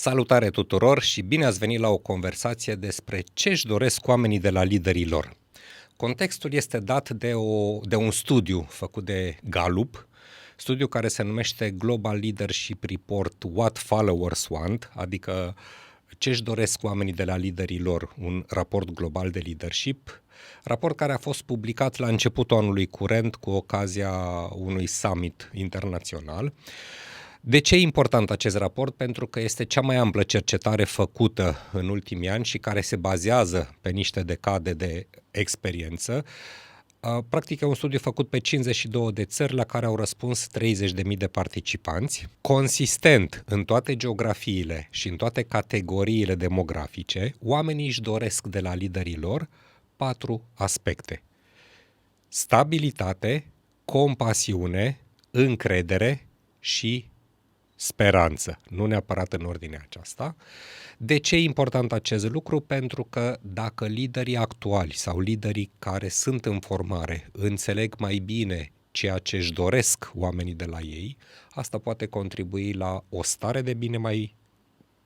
Salutare tuturor și bine ați venit la o conversație despre ce își doresc oamenii de la liderii lor. Contextul este dat de un studiu făcut de Gallup, studiu care se numește Global Leadership Report What Followers Want, adică ce își doresc oamenii de la liderii lor, un raport global de leadership, raport care a fost publicat la începutul anului curent cu ocazia unui summit internațional. De ce e important acest raport? Pentru că este cea mai amplă cercetare făcută în ultimii ani și care se bazează pe niște decade de experiență. Practic e un studiu făcut pe 52 de țări la care au răspuns 30.000 de participanți. Consistent în toate geografiile și în toate categoriile demografice, oamenii își doresc de la liderii lor 4 aspecte: stabilitate, compasiune, încredere și speranță, nu neapărat în ordinea aceasta. De ce e important acest lucru? Pentru că dacă liderii actuali sau liderii care sunt în formare înțeleg mai bine ceea ce își doresc oamenii de la ei, asta poate contribui la o stare de bine mai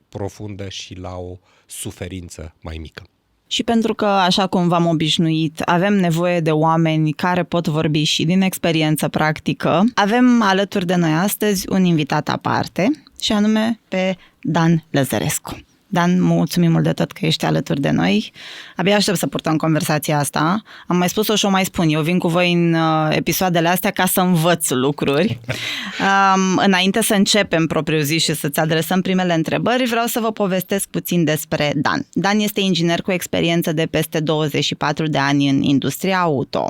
profundă și la o suferință mai mică. Și pentru că, așa cum v-am obișnuit, avem nevoie de oameni care pot vorbi și din experiență practică, avem alături de noi astăzi un invitat aparte, și anume pe Dan Lăzărescu. Dan, mulțumim mult de tot că ești alături de noi. Abia aștept să purtăm conversația asta. Am mai spus-o și o mai spun. Eu vin cu voi în episoadele astea ca să învăț lucruri. Înainte să începem propriu-zis și să-ți adresăm primele întrebări, vreau să vă povestesc puțin despre Dan. Dan este inginer cu experiență de peste 24 de ani în industria auto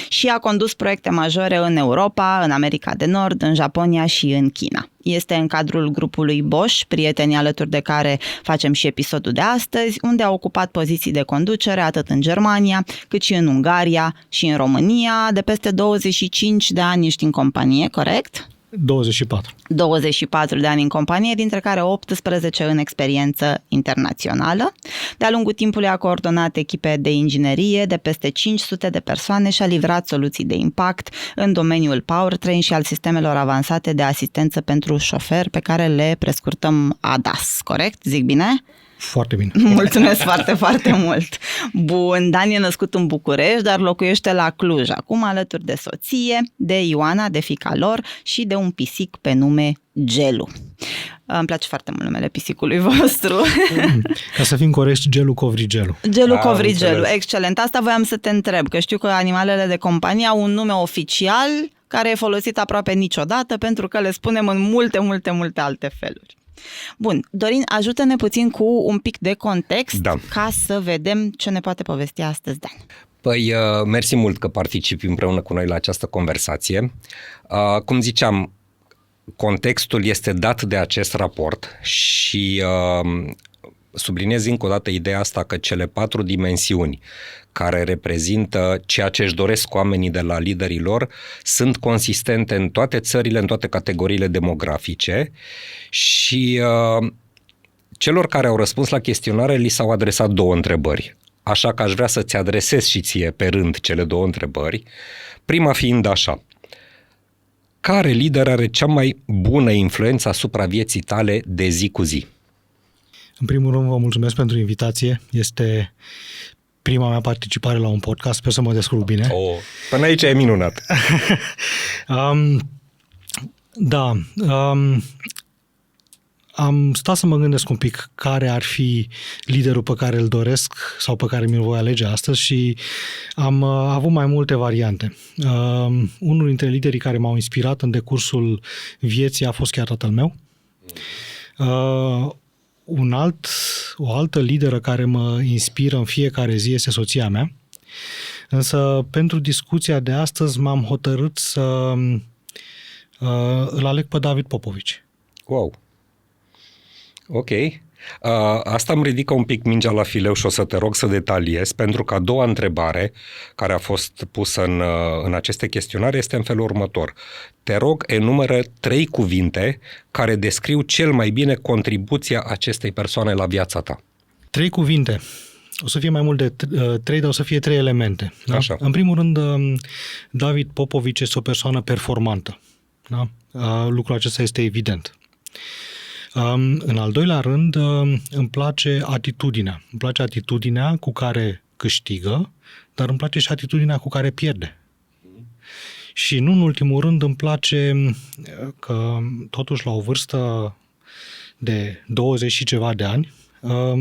și a condus proiecte majore în Europa, în America de Nord, în Japonia și în China. Este în cadrul grupului Bosch, prieteni alături de care facem și episodul de astăzi, unde a ocupat poziții de conducere atât în Germania, cât și în Ungaria și în România. De peste 25 de ani ești în companie, corect? 24 de ani în companie, dintre care 18 în experiență internațională. De-a lungul timpului a coordonat echipe de inginerie de peste 500 de persoane și a livrat soluții de impact în domeniul powertrain și al sistemelor avansate de asistență pentru șofer, pe care le prescurtăm ADAS, corect? Zic bine? Foarte bine. Mulțumesc foarte, foarte mult. Bun, Dan e născut în București, dar locuiește la Cluj acum, alături de soție, de Ioana, de fiica lor și de un pisic pe nume Gelu. Îmi place foarte mult numele pisicului vostru. Ca să fim corecți, Gelu Covrigelu. Gelu Covrigelu, excelent. Asta voiam să te întreb, că știu că animalele de companie au un nume oficial care e folosit aproape niciodată, pentru că le spunem în multe alte feluri. Bun, Dorin, ajută-ne puțin cu un pic de context, ca să vedem ce ne poate povesti astăzi Dan. Păi, mersi mult că participi împreună cu noi la această conversație. Cum ziceam, contextul este dat de acest raport și subliniez încă o dată ideea asta că cele 4 dimensiuni care reprezintă ceea ce își doresc oamenii de la liderii lor sunt consistente în toate țările, în toate categoriile demografice și celor care au răspuns la chestionare li s-au adresat 2 întrebări. Așa că aș vrea să-ți adresez și ție pe rând cele 2 întrebări. Prima fiind așa: care lider are cea mai bună influență asupra vieții tale de zi cu zi? În primul rând, vă mulțumesc pentru invitație. Este prima mea participare la un podcast, sper să mă descurc bine. Până aici e minunat. Am stat să mă gândesc un pic care ar fi liderul pe care îl doresc sau pe care mi-l voi alege astăzi și am avut mai multe variante. Unul dintre liderii care m-au inspirat în decursul vieții a fost chiar tatăl meu. O altă lideră care mă inspiră în fiecare zi este soția mea. Însă pentru discuția de astăzi m-am hotărât să îl aleg pe David Popovici. Wow! Ok. Asta îmi ridică un pic mingea la fileu și o să te rog să detaliezi, pentru că a doua întrebare care a fost pusă în aceste chestionare este în felul următor. Te rog, enumără 3 cuvinte care descriu cel mai bine contribuția acestei persoane la viața ta. 3 cuvinte. O să fie mai mult de 3, dar o să fie 3 elemente. Da? Așa. În primul rând, David Popovici este o persoană performantă. Da? Lucrul acesta este evident. În al doilea rând, îmi place atitudinea. Îmi place atitudinea cu care câștigă, dar îmi place și atitudinea cu care pierde. Și nu în ultimul rând îmi place că totuși la o vârstă de 20 și ceva de ani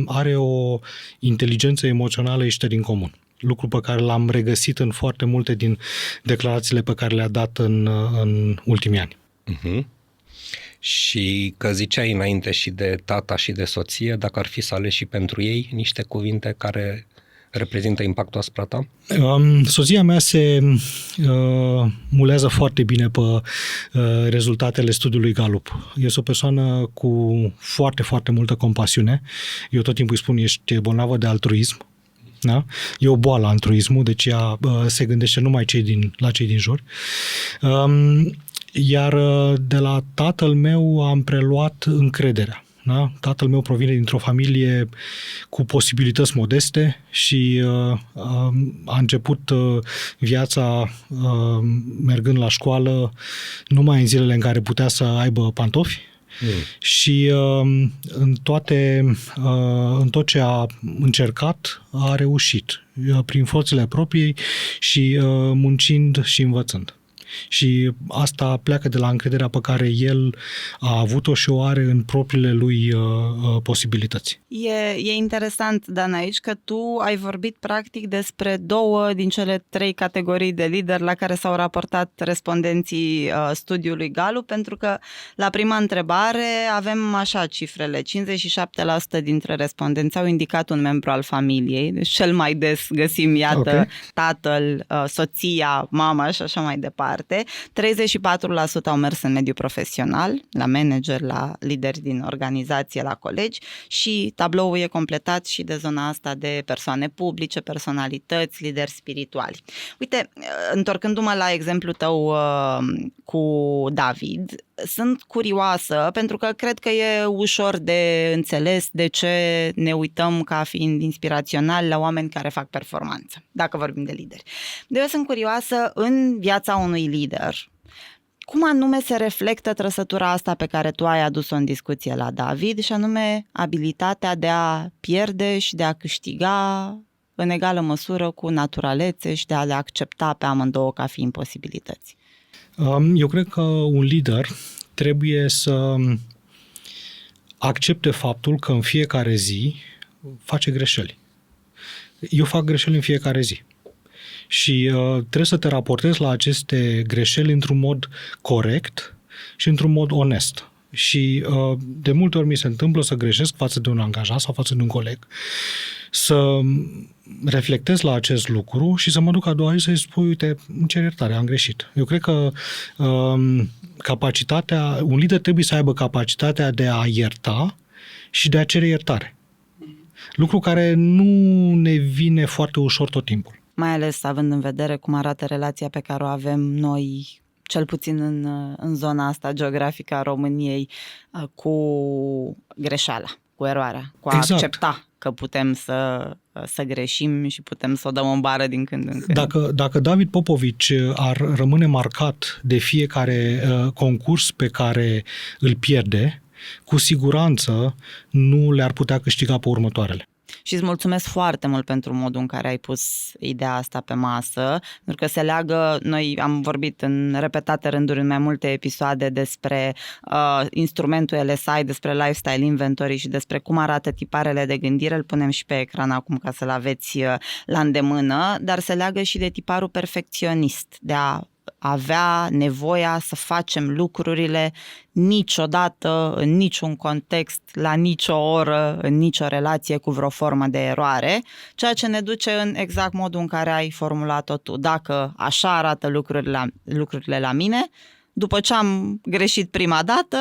are o inteligență emoțională ieșită din comun. Lucru pe care l-am regăsit în foarte multe din declarațiile pe care le-a dat în ultimii ani. Uh-huh. Și că ziceai înainte și de tata și de soție, dacă ar fi să alegi și pentru ei niște cuvinte care reprezintă impactul asupra ta? Soția mea se mulează foarte bine pe rezultatele studiului Gallup. Este o persoană cu foarte, foarte multă compasiune. Eu tot timpul îi spun, ești bolnavă de altruism. Da? E o boală altruismul, deci ea se gândește numai la cei din jur. Iar de la tatăl meu am preluat încrederea. Da? Tatăl meu provine dintr-o familie cu posibilități modeste și a început viața mergând la școală numai în zilele în care putea să aibă pantofi. Și în tot ce a încercat a reușit prin forțele proprii și muncind și învățând. Și asta pleacă de la încrederea pe care el a avut-o și o are în propriile lui posibilități. E interesant, Dan, aici că tu ai vorbit practic despre 2 din cele 3 categorii de lideri la care s-au raportat respondenții studiului Gallup, pentru că la prima întrebare avem așa cifrele. 57% dintre respondenți au indicat un membru al familiei, deci cel mai des găsim, iată, tatăl, soția, mama și așa mai departe. 34% au mers în mediul profesional, la manager, la lideri din organizație, la colegi, și tabloul e completat și de zona asta de persoane publice, personalități, lideri spirituali. Uite, întorcându-mă la exemplul tău cu David, sunt curioasă pentru că cred că e ușor de înțeles de ce ne uităm ca fiind inspiraționali la oameni care fac performanță, dacă vorbim de lideri. Eu sunt curioasă în viața unui lider. Cum anume se reflectă trăsătura asta pe care tu ai adus-o în discuție la David, și anume abilitatea de a pierde și de a câștiga în egală măsură cu naturalețe și de a le accepta pe amândouă ca fiind posibilități? Eu cred că un lider trebuie să accepte faptul că în fiecare zi face greșeli. Eu fac greșeli în fiecare zi. Și trebuie să te raportezi la aceste greșeli într-un mod corect și într-un mod onest. Și de multe ori mi se întâmplă să greșesc față de un angajat sau față de un coleg, să reflectez la acest lucru și să mă duc a doua zi să-i spui, uite, îmi cer iertare, am greșit. Eu cred că un lider trebuie să aibă capacitatea de a ierta și de a cere iertare. Lucru care nu ne vine foarte ușor tot timpul. Mai ales având în vedere cum arată relația pe care o avem noi, cel puțin în zona asta geografică a României, cu greșeala, cu eroarea, cu a accepta că putem să greșim și putem să o dăm în bară din când în când. Dacă David Popovici ar rămâne marcat de fiecare concurs pe care îl pierde, cu siguranță nu le-ar putea câștiga pe următoarele. Și îți mulțumesc foarte mult pentru modul în care ai pus ideea asta pe masă, pentru că se leagă, noi am vorbit în repetate rânduri în mai multe episoade despre instrumentul LSI, despre Lifestyle Inventory și despre cum arată tiparele de gândire, îl punem și pe ecran acum ca să-l aveți la îndemână, dar se leagă și de tiparul perfecționist, de a avea nevoia să facem lucrurile niciodată, în niciun context, la nicio oră, în nicio relație cu vreo formă de eroare, ceea ce ne duce în exact modul în care ai formulat-o tu. Dacă așa arată lucrurile la mine, după ce am greșit prima dată,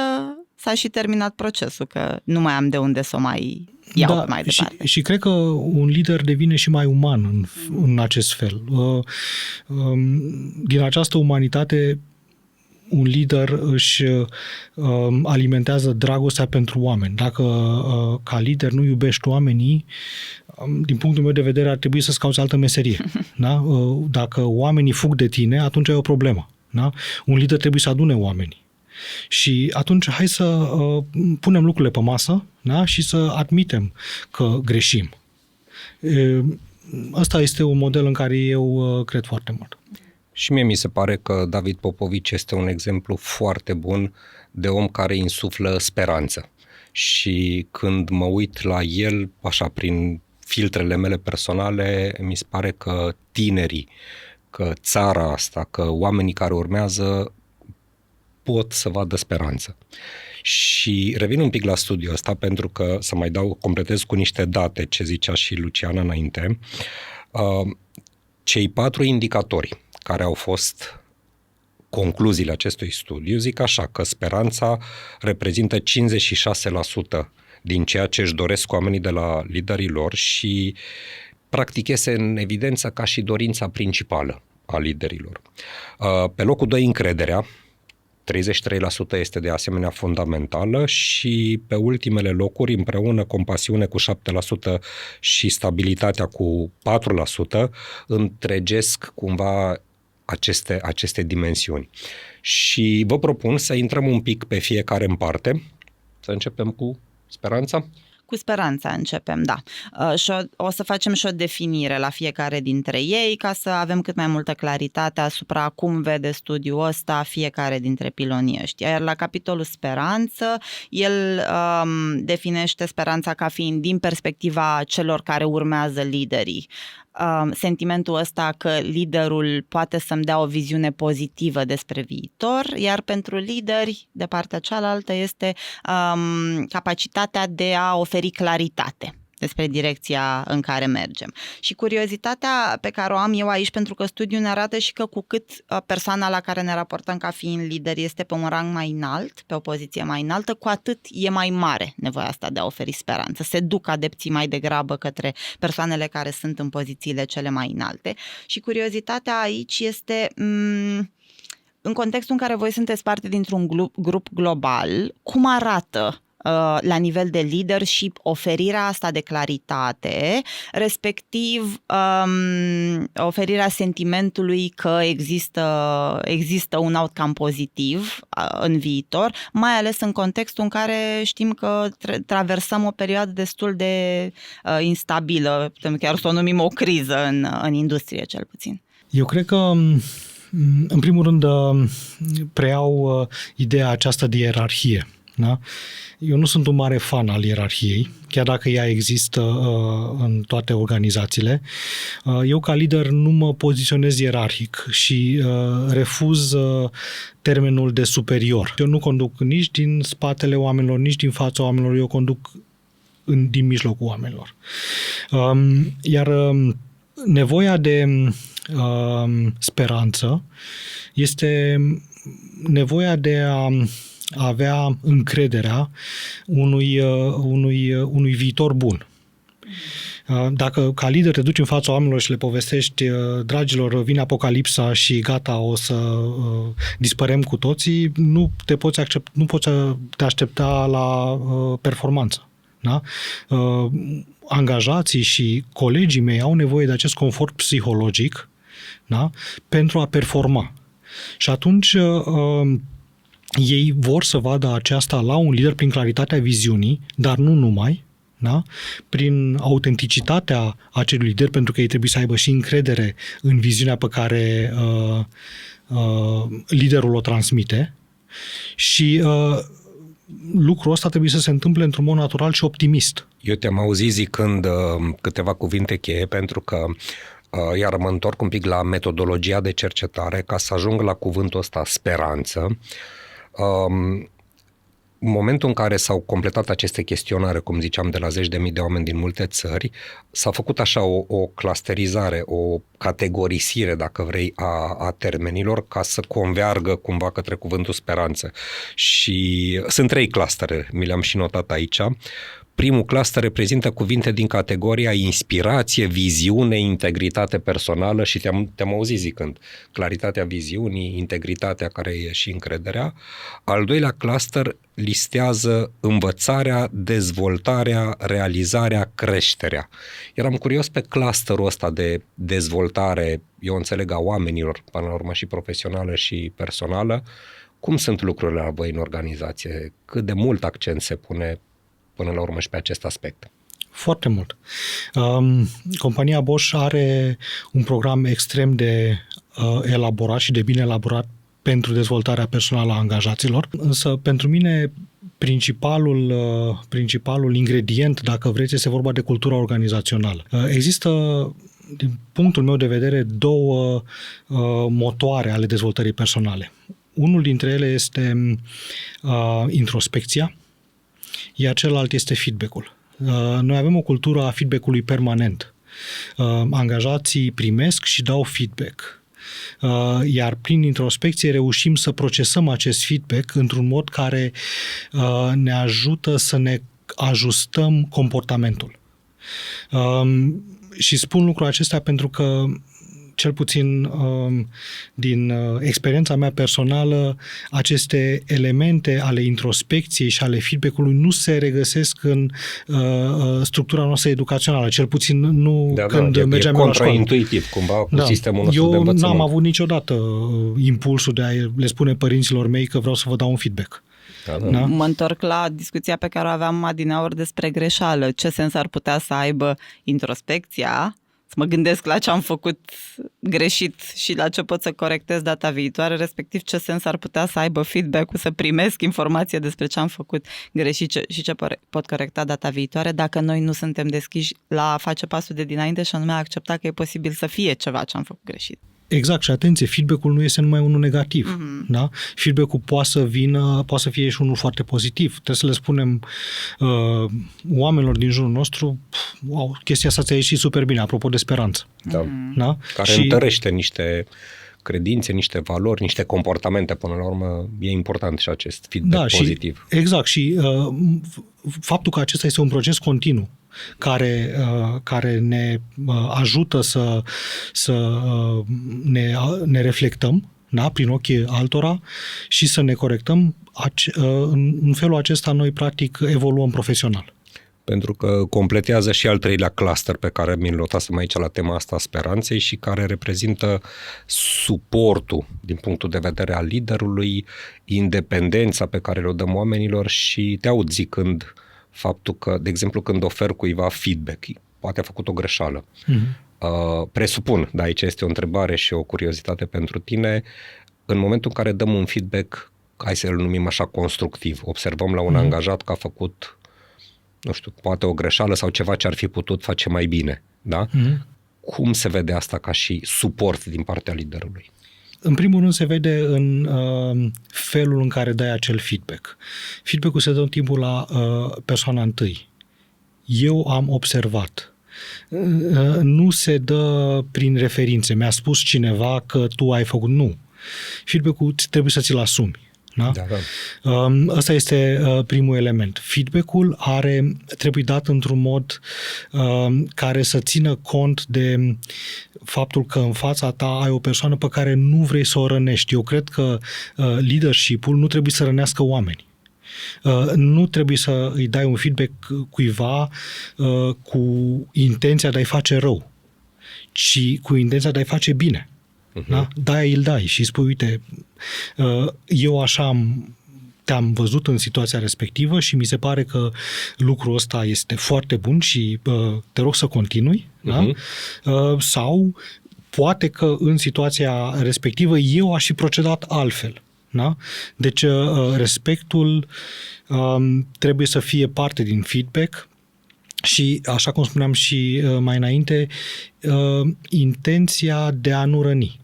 s-a și terminat procesul, că nu mai am de unde să o mai iau mai departe. Și cred că un lider devine și mai uman în acest fel. Din această umanitate, un lider își alimentează dragostea pentru oameni. Dacă ca lider nu iubești oamenii, din punctul meu de vedere ar trebui să-ți cauți altă meserie. Da? Dacă oamenii fug de tine, atunci ai o problemă. Da? Un lider trebuie să adune oamenii. Și atunci hai să punem lucrurile pe masă, da? Și să admitem că greșim. Ăsta este un model în care eu cred foarte mult. Și mie mi se pare că David Popovici este un exemplu foarte bun de om care insuflă speranță. Și când mă uit la el, așa, prin filtrele mele personale, mi se pare că tinerii, că țara asta, că oamenii care urmează pot să vadă speranță. Și revin un pic la studiul ăsta pentru că să mai completez cu niște date ce zicea și Luciana înainte. Cei 4 indicatori care au fost concluziile acestui studiu zic așa, că speranța reprezintă 56% din ceea ce își doresc oamenii de la liderii lor și practic iese în evidență ca și dorința principală a liderilor. Pe locul 2, încrederea, 33% este de asemenea fundamentală și pe ultimele locuri, împreună compasiune cu 7% și stabilitatea cu 4%, întregesc cumva aceste dimensiuni. Și vă propun să intrăm un pic pe fiecare în parte. Să începem cu speranța? Cu speranța începem, da. Și o să facem și o definire la fiecare dintre ei ca să avem cât mai multă claritate asupra cum vede studiul ăsta fiecare dintre pilonii ăștia. Iar la capitolul speranță, el definește speranța ca fiind din perspectiva celor care urmează liderii. Sentimentul ăsta că liderul poate să-mi dea o viziune pozitivă despre viitor, iar pentru lideri, de partea cealaltă, este capacitatea de a oferi claritate despre direcția în care mergem. Și curiozitatea pe care o am eu aici, pentru că studiul ne arată și că cu cât persoana la care ne raportăm ca fiind lider este pe un rang mai înalt, pe o poziție mai înaltă, cu atât e mai mare nevoia asta de a oferi speranță. Se duc adepții mai degrabă către persoanele care sunt în pozițiile cele mai înalte. Și curiozitatea aici este în contextul în care voi sunteți parte dintr-un grup global, cum arată la nivel de leadership oferirea asta de claritate, respectiv oferirea sentimentului că există un outcome pozitiv în viitor, mai ales în contextul în care știm că traversăm o perioadă destul de instabilă, putem chiar să o numim o criză în industrie cel puțin. Eu cred că în primul rând preiau ideea aceasta de ierarhie. Da? Eu nu sunt un mare fan al ierarhiei, chiar dacă ea există în toate organizațiile. Eu ca lider nu mă poziționez ierarhic și refuz termenul de superior. Eu nu conduc nici din spatele oamenilor, nici din fața oamenilor, eu conduc din mijlocul oamenilor. Iar nevoia de speranță este nevoia de a avea încrederea unui viitor bun. Dacă ca lider te duci în fața oamenilor și le povestești, dragilor, vine apocalipsa și gata, o să dispărem cu toții, nu poți te aștepta la performanță. Da? Angajații și colegii mei au nevoie de acest confort psihologic, da? Pentru a performa. Și atunci ei vor să vadă aceasta la un lider prin claritatea viziunii, dar nu numai, da? Prin autenticitatea acelui lider, pentru că ei trebuie să aibă și încredere în viziunea pe care liderul o transmite și lucrul ăsta trebuie să se întâmple într-un mod natural și optimist. Eu te-am auzit zicând câteva cuvinte cheie pentru că iar mă întorc un pic la metodologia de cercetare ca să ajung la cuvântul ăsta speranță. În momentul în care s-au completat aceste chestionare, cum ziceam, de la 10.000 de oameni din multe țări, s-a făcut așa o clusterizare, o categorisire, dacă vrei, a termenilor ca să convergă cumva către cuvântul speranță. Și sunt 3 clustere, mi le-am și notat aici. Primul cluster reprezintă cuvinte din categoria inspirație, viziune, integritate personală și te-am auzit zicând claritatea viziunii, integritatea care e și încrederea. Al doilea cluster listează învățarea, dezvoltarea, realizarea, creșterea. Eram curios pe clusterul ăsta de dezvoltare, eu înțeleg a oamenilor, până la urmă și profesională și personală, Cum sunt lucrurile la voi în organizație? Cât de mult accent se pune până la urmă și pe acest aspect? Foarte mult. Compania Bosch are un program extrem de elaborat și de bine elaborat pentru dezvoltarea personală a angajaților, însă pentru mine principalul ingredient, dacă vreți, este vorba de cultura organizațională. Există, din punctul meu de vedere, două motoare ale dezvoltării personale. Unul dintre ele este introspecția, iar celălalt este feedback-ul. Noi avem o cultură a feedback-ului permanent. Angajații primesc și dau feedback. Iar prin introspecție reușim să procesăm acest feedback într-un mod care ne ajută să ne ajustăm comportamentul. Și spun lucrul acesta pentru că, cel puțin din experiența mea personală, aceste elemente ale introspecției și ale feedback-ului nu se regăsesc în structura noastră educațională, cel puțin nu când mergeam eu la școală. Contraintuitiv, cumva, cu sistemul nostru de învățământ. Eu n-am avut niciodată impulsul de a le spune părinților mei că vreau să vă dau un feedback. Da? Mă întorc la discuția pe care o aveam adineauri despre greșeală. Ce sens ar putea să aibă introspecția? Să mă gândesc la ce am făcut greșit și la ce pot să corectez data viitoare, respectiv ce sens ar putea să aibă feedback-ul, să primesc informație despre ce am făcut greșit și ce pot corecta data viitoare, dacă noi nu suntem deschiși la a face pasul de dinainte și anume a accepta că e posibil să fie ceva ce am făcut greșit. Exact, și atenție, feedback-ul nu este numai unul negativ. Da? Feedback-ul poate să fie și unul foarte pozitiv. Trebuie să le spunem oamenilor din jurul nostru, wow, chestia asta ți-a ieșit super bine, apropo de speranță. Da? Care întărește niște credințe, niște valori, niște comportamente, până la urmă e important și acest feedback pozitiv. Exact, și faptul că acesta este un proces continuu, care ne ajută să ne reflectăm, da, prin ochii altora și să ne corectăm. În felul acesta noi practic evoluăm profesional. Pentru că completează și al treilea cluster pe care mi-l notasem aici la tema asta a speranței și care reprezintă suportul din punctul de vedere al liderului, independența pe care le-o dăm oamenilor și te aud zicând faptul că, de exemplu, când ofer cuiva feedback, poate a făcut o greșeală. Presupun, dar aici este o întrebare și o curiozitate pentru tine, în momentul în care dăm un feedback, hai să-l numim așa constructiv, observăm la un angajat că a făcut, nu știu, poate o greșeală sau ceva ce ar fi putut face mai bine, da? Cum se vede asta ca și suport din partea liderului? În primul rând se vede în felul în care dai acel feedback. Feedback-ul se dă în timpul la persoana întâi. Eu am observat. Nu se dă prin referințe. Mi-a spus cineva că tu ai făcut. Nu. Feedback-ul trebuie să ți-l asumi. Da? Ăsta este primul element. Feedback-ul trebuie dat într-un mod care să țină cont de faptul că în fața ta ai o persoană pe care nu vrei să o rănești. Eu cred că leadership-ul nu trebuie să rănească oameni. Nu trebuie să îi dai un feedback cuiva cu intenția de a-i face rău, ci cu intenția de a-i face bine. Da? De-aia îl dai și spui, uite, eu așa te-am văzut în situația respectivă și mi se pare că lucrul ăsta este foarte bun și te rog să continui. Da? Sau poate că în situația respectivă eu aș fi procedat altfel. Da? Deci respectul trebuie să fie parte din feedback și, așa cum spuneam și mai înainte, intenția de a nu răni.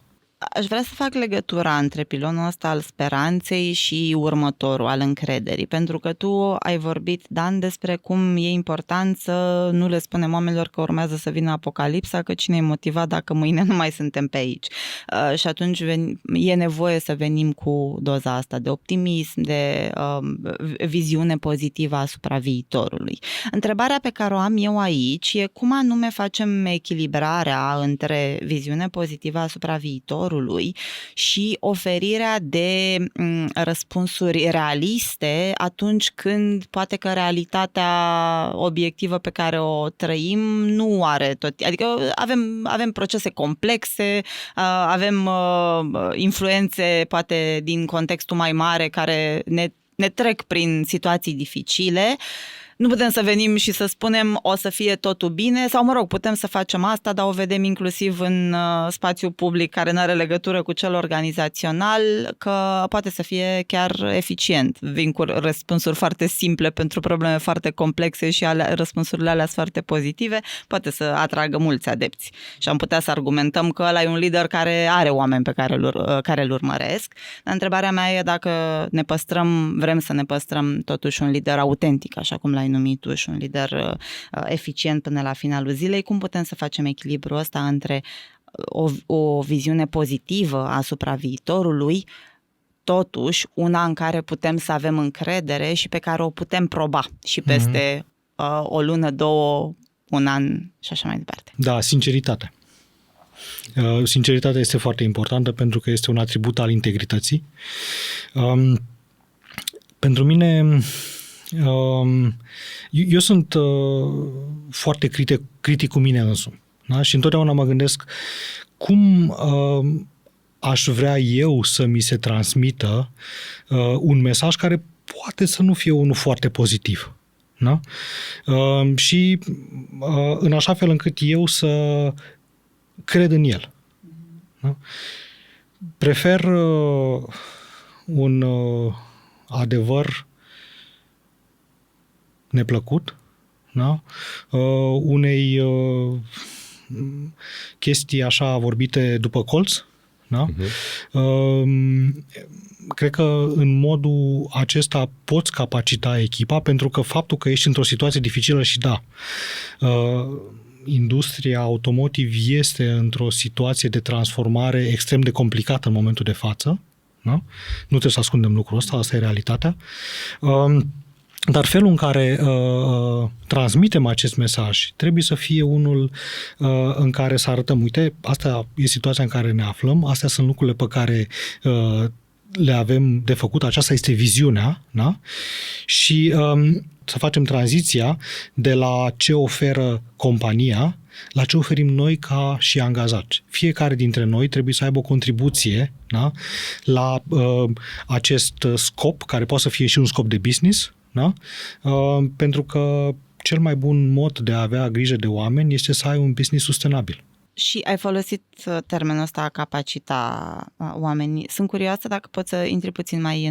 Aș vrea să fac legătura între pilonul ăsta al speranței și următorul, al încrederii, pentru că tu ai vorbit, Dan, despre cum e important să nu le spunem oamenilor că urmează să vină apocalipsa, că cine e motivat dacă mâine nu mai suntem pe aici. Și atunci e nevoie să venim cu doza asta de optimism, de viziune pozitivă asupra viitorului. Întrebarea pe care o am eu aici e cum anume facem echilibrarea între viziune pozitivă asupra viitorului viitorului și oferirea de răspunsuri realiste atunci când poate că realitatea obiectivă pe care o trăim nu are tot. Adică avem procese complexe, avem influențe poate din contextul mai mare care ne trec prin situații dificile. Nu putem să venim și să spunem o să fie totul bine sau, mă rog, putem să facem asta, dar o vedem inclusiv în spațiul public care nu are legătură cu cel organizațional, că poate să fie chiar eficient. Vin cu răspunsuri foarte simple pentru probleme foarte complexe și răspunsurile alea sunt foarte pozitive, poate să atragă mulți adepți. Și am putea să argumentăm că ăla e un lider care are oameni pe care îl urmăresc. Dar întrebarea mea e dacă vrem să ne păstrăm totuși un lider autentic, așa cum l-ai numit tu, și un lider eficient până la finalul zilei. Cum putem să facem echilibrul ăsta între o viziune pozitivă asupra viitorului, totuși una în care putem să avem încredere și pe care o putem proba și peste o lună, două, un an și așa mai departe? Da, sinceritate. Sinceritatea este foarte importantă pentru că este un atribut al integrității. Pentru mine, eu sunt foarte critic cu mine însumi. Da? Și întotdeauna mă gândesc cum aș vrea eu să mi se transmită un mesaj care poate să nu fie unul foarte pozitiv. Da? Și în așa fel încât eu să cred în el. Da? Prefer un adevăr neplăcut, da? Unei chestii așa vorbite după colț. Da? Cred că în modul acesta poți capacita echipa, pentru că faptul că ești într-o situație dificilă și industria automotive este într-o situație de transformare extrem de complicată în momentul de față. Da? Nu trebuie să ascundem lucrul ăsta, asta e realitatea. Dar felul în care transmitem acest mesaj trebuie să fie unul în care să arătăm, uite, asta e situația în care ne aflăm, astea sunt lucrurile pe care le avem de făcut, aceasta este viziunea, da? Și să facem tranziția de la ce oferă compania la ce oferim noi ca și angajați. Fiecare dintre noi trebuie să aibă o contribuție, da? La acest scop, care poate să fie și un scop de business, da? Pentru că cel mai bun mod de a avea grijă de oameni este să ai un business sustenabil. Și ai folosit termenul ăsta, capacita oamenii. Sunt curioasă dacă poți să intri puțin mai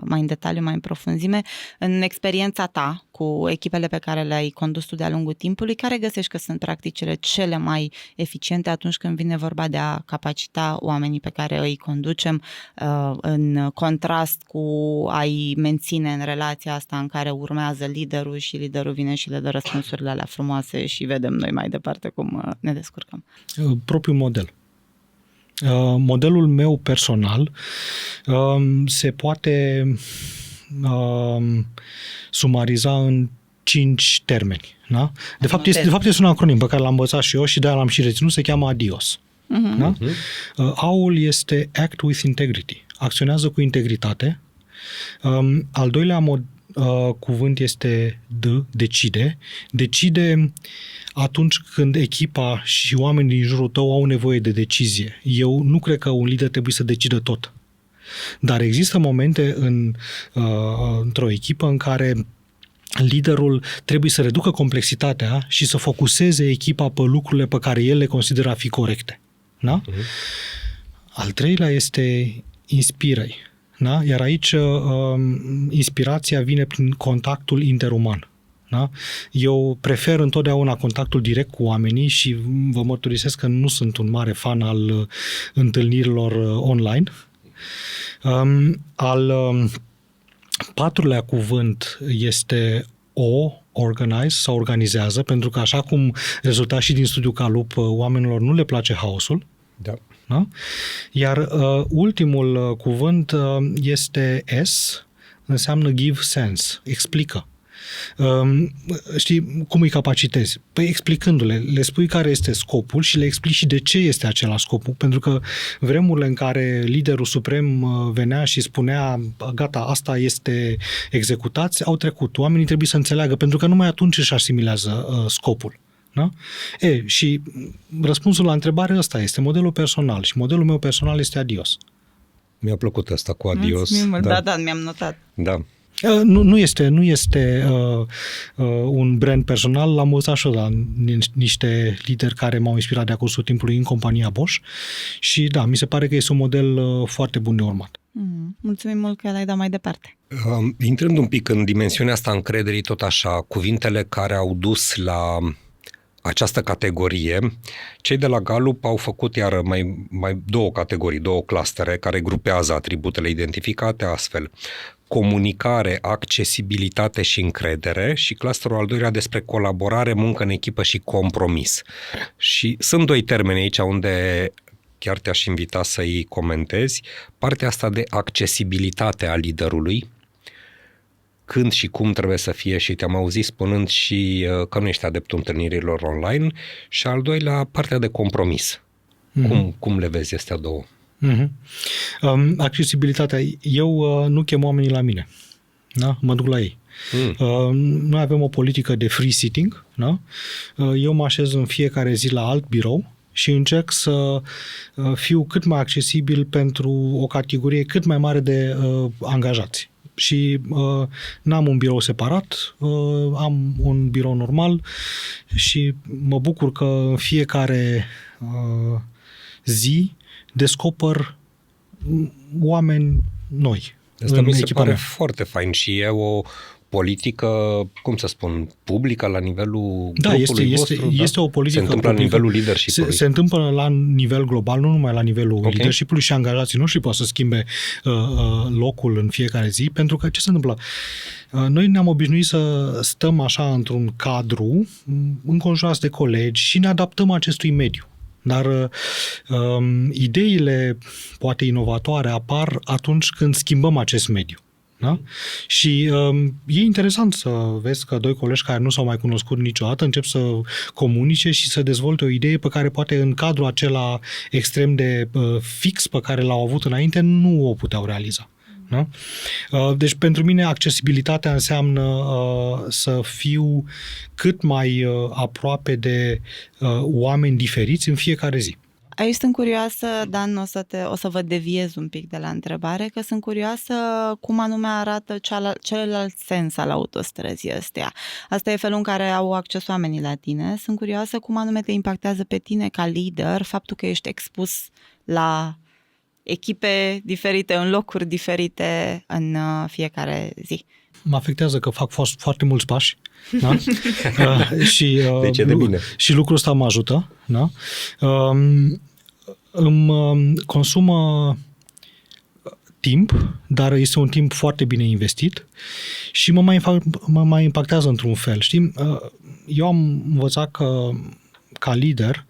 în detaliu, mai în profunzime. În experiența ta cu echipele pe care le-ai condus tu de-a lungul timpului, care găsești că sunt practicile cele mai eficiente atunci când vine vorba de a capacita oamenii pe care îi conducem, în contrast cu a-i menține în relația asta în care urmează liderul și liderul vine și le dă răspunsurile alea frumoase și vedem noi mai departe cum ne descurcăm? Propriul model. Modelul meu personal se poate sumariza în 5 termeni. Da? De fapt este un acronim pe care l-am învățat și eu și de-aia l-am și reținut, se cheamă ADIOS. Da? A-ul este Act with Integrity. Acționează cu integritate. Al doilea cuvânt este decide. Decide atunci când echipa și oamenii din jurul tău au nevoie de decizie. Eu nu cred că un lider trebuie să decidă tot. Dar există momente într-o echipă în care liderul trebuie să reducă complexitatea și să focuseze echipa pe lucrurile pe care el le consideră a fi corecte. Da? Al treilea este inspiră-i. Da? Iar aici inspirația vine prin contactul interuman. Da? Eu prefer întotdeauna contactul direct cu oamenii și vă mărturisesc că nu sunt un mare fan al întâlnirilor online. Al patrulea cuvânt este organize sau organizează, pentru că așa cum rezulta și din studiul Gallup, oamenilor nu le place haosul. Da. Da? Iar ultimul cuvânt este S, înseamnă give sense, explică. Știi, cum îi capacitezi? Păi explicându-le, le spui care este scopul și le explici și de ce este acela scopul. Pentru că vremurile în care liderul suprem venea și spunea gata, asta este executați, au trecut. Oamenii trebuie să înțeleagă, pentru că numai atunci își asimilează scopul. Da? Și răspunsul la întrebare ăsta este modelul personal și modelul meu personal este adios. Mi-a plăcut asta cu adios. Da, mi-am notat. Da. Nu este un brand personal, l-am învățat și eu la niște lideri care m-au inspirat de-a cursul timpului în compania Bosch și da, mi se pare că este un model foarte bun de urmat. Mulțumim mult că l-ai dat mai departe. Intrând un pic în dimensiunea asta încrederii, tot așa, cuvintele care au dus la această categorie, cei de la Gallup au făcut iar mai două categorii, două clustere care grupează atributele identificate astfel: comunicare, accesibilitate și încredere, și clusterul al doilea despre colaborare, muncă în echipă și compromis. Și sunt doi termeni aici unde chiar te-aș invita să-i comentezi. Partea asta de accesibilitate a liderului, când și cum trebuie să fie, și te-am auzit spunând și că nu ești adeptul întâlnirilor online, și al doilea, partea de compromis. Cum le vezi astea două? Accesibilitatea. Eu nu chem oamenii la mine. Da? Mă duc la ei. Noi avem o politică de free sitting. Da? Eu mă așez în fiecare zi la alt birou și încerc să fiu cât mai accesibil pentru o categorie cât mai mare de angajați. Și n-am un birou separat, am un birou normal și mă bucur că în fiecare zi descoper oameni noi. Asta mi se pare foarte fain și e o politică, cum să spun, publică la nivelul grupului vostru? Este o politică. Se întâmplă la nivelul leadership-ului? Se întâmplă la nivel global, nu numai la nivelul leadership-ului, și angajații noștri pot să schimbe locul în fiecare zi, pentru că ce se întâmplă? Noi ne-am obișnuit să stăm așa într-un cadru, înconjurați de colegi, și ne adaptăm acestui mediu. Dar ideile, poate inovatoare, apar atunci când schimbăm acest mediu. Da? Și e interesant să vezi că doi colegi care nu s-au mai cunoscut niciodată încep să comunice și să dezvolte o idee pe care poate în cadrul acela extrem de fix pe care l-au avut înainte nu o puteau realiza. Da? Deci pentru mine accesibilitatea înseamnă să fiu cât mai aproape de oameni diferiți în fiecare zi. Aici sunt curioasă, Dan, o să vă deviez un pic de la întrebare, că sunt curioasă cum anume arată celălalt sens al autostrăzii astea. Asta e felul în care au acces oamenii la tine. Sunt curioasă cum anume te impactează pe tine ca lider faptul că ești expus la echipe diferite, în locuri diferite în fiecare zi. Mă afectează că fac foarte mulți pași. Da? Și, deci e de bine. Și lucrul ăsta mă ajută. Da? Îmi consumă timp, dar este un timp foarte bine investit și mă mai impactează într-un fel. Știi? Eu am învățat că ca lider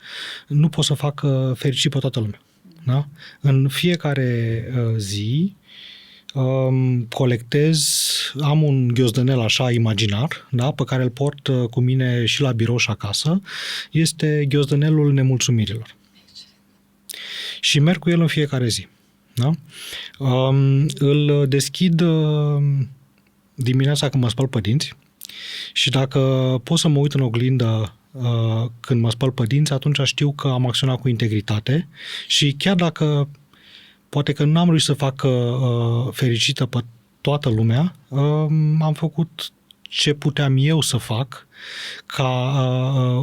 nu pot să fac fericit pe toată lumea. Da? În fiecare zi colectez, am un ghiozdănel așa imaginar, da, pe care îl port cu mine și la birou și acasă. Este ghiozdănelul nemulțumirilor. Și merg cu el în fiecare zi. Da? Îl deschid dimineața când mă spăl pe dinți și dacă pot să mă uit în oglindă când mă spăl pe dinți, atunci știu că am acționat cu integritate și chiar dacă poate că n-am reușit să fac fericită pe toată lumea, am făcut ce puteam eu să fac ca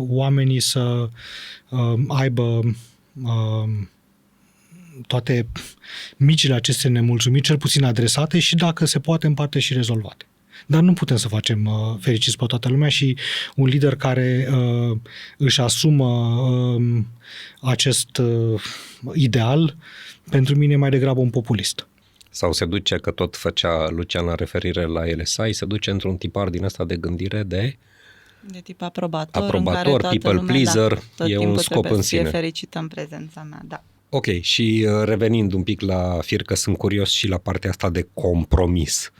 oamenii să aibă toate micile aceste nemulțumiri, cel puțin adresate și, dacă se poate, în parte și rezolvate. Dar nu putem să facem fericiți pe toată lumea și un lider care își asumă acest ideal, pentru mine e mai degrabă un populist. Sau se duce, că tot făcea Lucian la referire la LSI, se duce într-un tipar din ăsta de gândire de tip aprobator, în care toată people lumea, pleaser, tot e un scop în sine. Să fie fericită în prezența mea, da. Ok, și revenind un pic la fir, că sunt curios și la partea asta de compromis.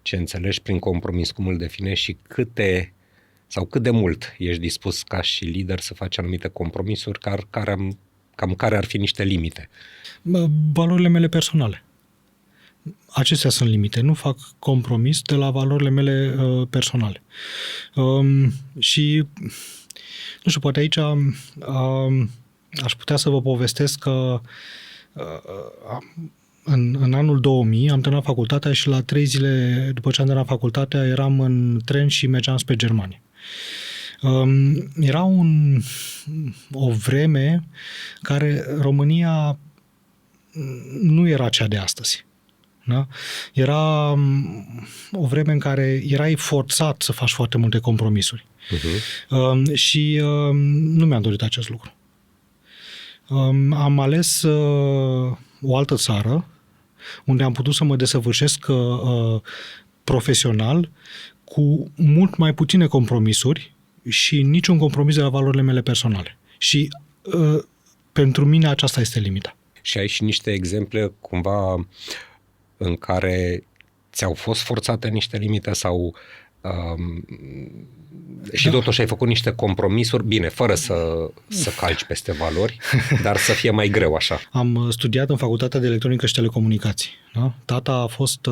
Ce înțelegi prin compromis, cum îl definești și cât de mult ești dispus ca și lider să faci anumite compromisuri, care ar fi niște limite? Valorile mele personale. Acestea sunt limite. Nu fac compromis de la valorile mele personale. Și, nu știu, poate aici aș putea să vă povestesc că în anul 2000 am terminat facultatea și la 3 zile după ce am terminat facultatea eram în tren și mergeam spre Germania. Era o vreme care România nu era cea de astăzi. Da? Era o vreme în care erai forțat să faci foarte multe compromisuri. Și nu mi-am dorit acest lucru. Am ales o altă țară unde am putut să mă desăvârșesc profesional cu mult mai puține compromisuri și niciun compromis de la valorile mele personale. Și pentru mine aceasta este limita. Și ai și niște exemple cumva în care ți-au fost forțate niște limite sau și totuși ai făcut niște compromisuri, bine, fără să calci peste valori, dar să fie mai greu așa. Am studiat în Facultatea de Electronică și Telecomunicații. Da? Tata a fost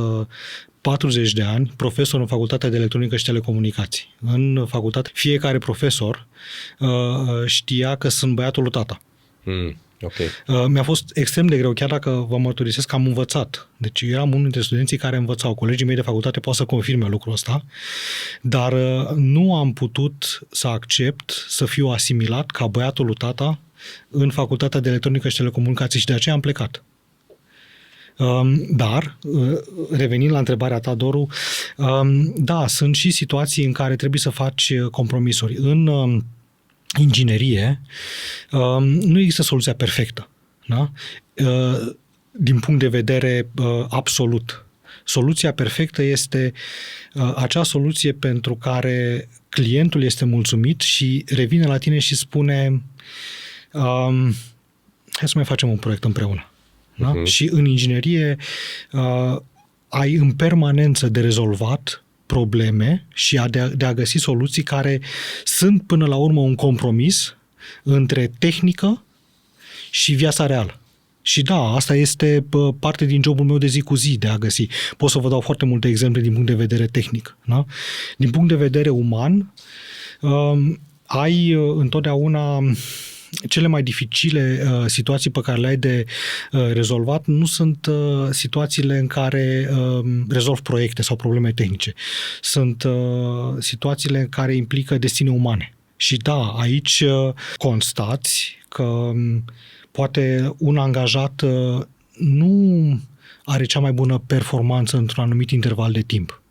40 de ani profesor în Facultatea de Electronică și Telecomunicații. În facultate, fiecare profesor știa că sunt băiatul lui tata. Okay. Mi-a fost extrem de greu, chiar dacă vă mărturisesc că am învățat. Deci eu eram unul dintre studenții care învățau. Colegii mei de facultate pot să confirme lucrul ăsta, dar nu am putut să accept să fiu asimilat ca băiatul lui tata în Facultatea de Electronică și Telecomunicații și de aceea am plecat. Dar, revenind la întrebarea ta, Doru, da, sunt și situații în care trebuie să faci compromisuri. În inginerie nu există soluția perfectă. Da? Din punct de vedere absolut. Soluția perfectă este acea soluție pentru care clientul este mulțumit și revine la tine și spune hai să mai facem un proiect împreună. Da? Și în inginerie ai în permanență de rezolvat probleme și de a găsi soluții care sunt până la urmă un compromis între tehnică și viața reală. Și da, asta este parte din jobul meu de zi cu zi, de a găsi. Pot să vă dau foarte multe exemple din punct de vedere tehnic. Da? Din punct de vedere uman, ai întotdeauna cele mai dificile situații pe care le ai de rezolvat nu sunt situațiile în care rezolvi proiecte sau probleme tehnice. Sunt situațiile în care implică destine umane. Și da, aici constați că poate un angajat nu are cea mai bună performanță într-un anumit interval de timp.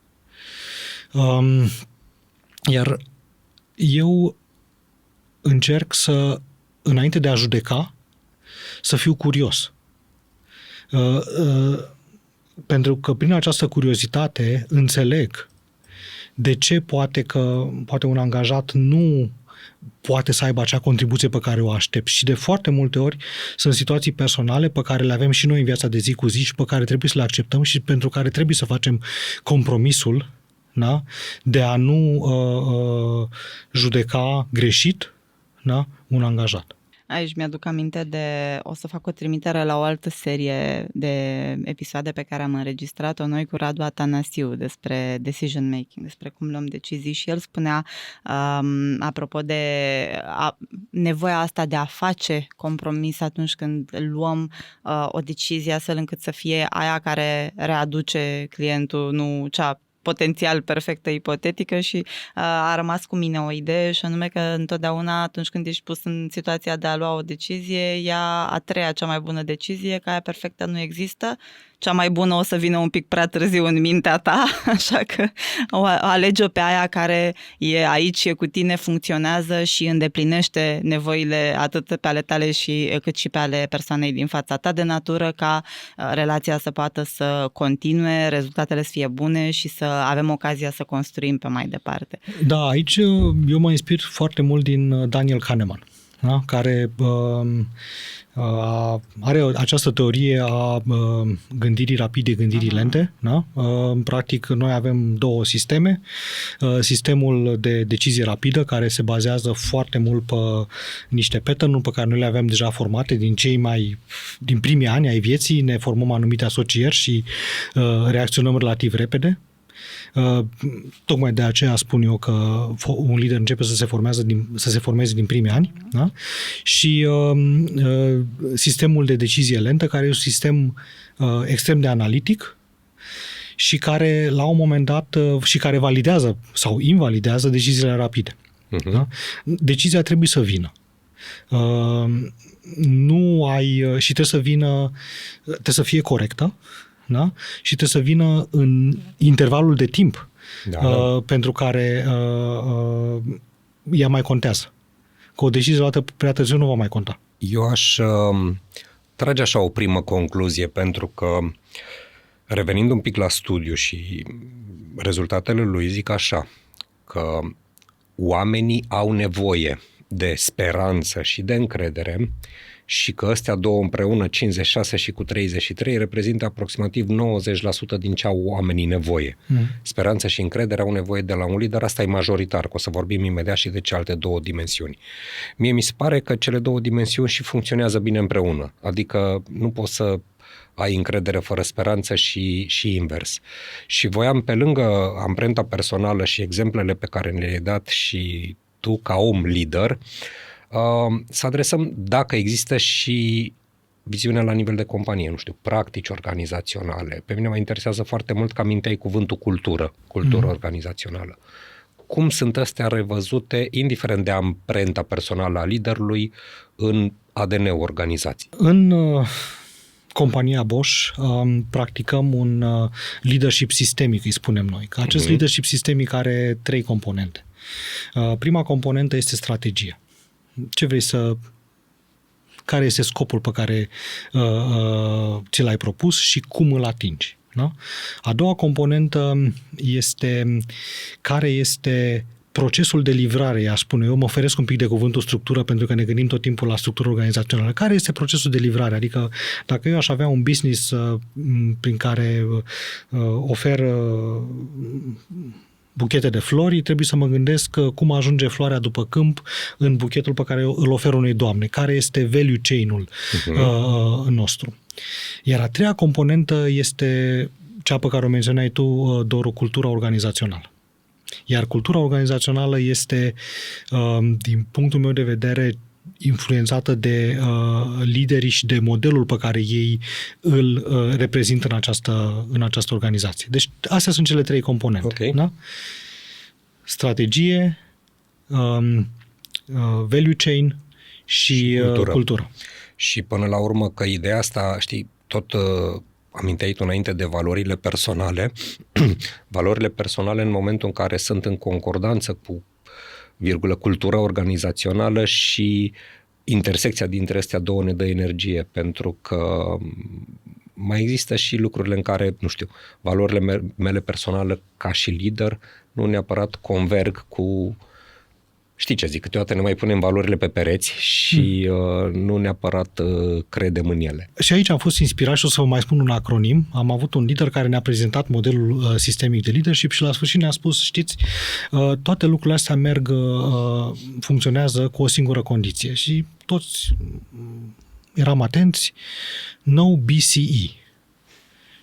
Iar eu încerc să, înainte de a judeca, să fiu curios. Pentru că prin această curiozitate înțeleg de ce poate un angajat nu poate să aibă acea contribuție pe care o aștept. Și de foarte multe ori sunt situații personale pe care le avem și noi în viața de zi cu zi și pe care trebuie să le acceptăm și pentru care trebuie să facem compromisul, da? De a nu judeca greșit, da? Un angajat. Aici mi-aduc aminte o să fac o trimitere la o altă serie de episoade pe care am înregistrat-o noi cu Radu Atanasiu despre decision making, despre cum luăm decizii și el spunea, apropo de nevoia asta de a face compromis atunci când luăm o decizie astfel încât să fie aia care readuce clientul, nu cea potențial perfectă ipotetică și a rămas cu mine o idee și anume că întotdeauna atunci când ești pus în situația de a lua o decizie, ea a treia cea mai bună decizie, că aia perfectă nu există, cea mai bună o să vină un pic prea târziu în mintea ta, așa că alege-o pe aia care e aici, e cu tine, funcționează și îndeplinește nevoile atât pe ale tale cât și pe ale persoanei din fața ta de natură, ca relația să poată să continue, rezultatele să fie bune și să avem ocazia să construim pe mai departe. Da, aici eu mă inspir foarte mult din Daniel Kahneman. da? Care are această teorie a gândirii rapide, gândirii lente. Da? Practic, noi avem două sisteme. Sistemul de decizie rapidă, care se bazează foarte mult pe niște pattern-uri pe care noi le avem deja formate din primii ani ai vieții, ne formăm anumite asocieri și reacționăm relativ repede. Tocmai de aceea spun eu că un lider începe să se formeze din primii ani, da? Și sistemul de decizie lentă, care e un sistem extrem de analitic și care la un moment dat și care validează sau invalidează deciziile rapide. Uh-huh. Da? Decizia trebuie să vină. Și trebuie să fie corectă. Da? Și trebuie să vină în intervalul de timp pentru care ea mai contează. Că o decizie luată prea târziu nu va mai conta. Eu aș trage așa o primă concluzie, pentru că revenind un pic la studiu și rezultatele lui, zic așa, că oamenii au nevoie de speranță și de încredere și că astea două împreună, 56 și cu 33, reprezintă aproximativ 90% din ce au oamenii nevoie. Speranță și încredere au nevoie de la un lider, asta e majoritar, că o să vorbim imediat și de cealaltă două dimensiuni. Mie mi se pare că cele două dimensiuni și funcționează bine împreună, adică nu poți să ai încredere fără speranță și invers. Și voiam, pe lângă amprenta personală și exemplele pe care le-ai dat și tu ca om lider, să adresăm dacă există și viziunea la nivel de companie, nu știu, practici organizaționale. Pe mine mă interesează foarte mult că aminteai cuvântul cultură organizațională. Cum sunt astea revăzute, indiferent de amprenta personală a liderului, în ADN-ul organizației? În compania Bosch practicăm un leadership sistemic, îi spunem noi. Că acest leadership sistemic are 3 componente. Prima componentă este strategia. Care este scopul pe care ți l-ai propus și cum îl atingi. Da? A doua componentă este care este procesul de livrare, aș spune eu, mă oferesc un pic de cuvântul structură pentru că ne gândim tot timpul la structură organizațională. Care este procesul de livrare? Adică dacă eu aș avea un business prin care ofer buchete de flori, trebuie să mă gândesc cum ajunge floarea după câmp în buchetul pe care îl ofer unei doamne. Care este value chain-ul nostru. Iar a treia componentă este cea pe care o menționai tu, Doru, cultura organizațională. Iar cultura organizațională este, din punctul meu de vedere, influențată de liderii și de modelul pe care ei îl reprezintă în această organizație. Deci astea sunt cele 3 componente. Okay. Da? Strategie, value chain și cultură. Și până la urmă că ideea asta, știi, tot aminteai tu înainte de valorile personale. Valorile personale în momentul în care sunt în concordanță cu cultura organizațională și intersecția dintre astea două ne dă energie, pentru că mai există și lucrurile în care, nu știu, valorile mele personale ca și lider nu neapărat converg cu, știi ce zic, câteodată ne mai punem valorile pe pereți și nu neapărat credem în ele. Și aici am fost inspirat și o să vă mai spun un acronim. Am avut un lider care ne-a prezentat modelul sistemic de leadership și la sfârșit ne-a spus, știți, toate lucrurile astea funcționează cu o singură condiție și toți eram atenți, no BCE.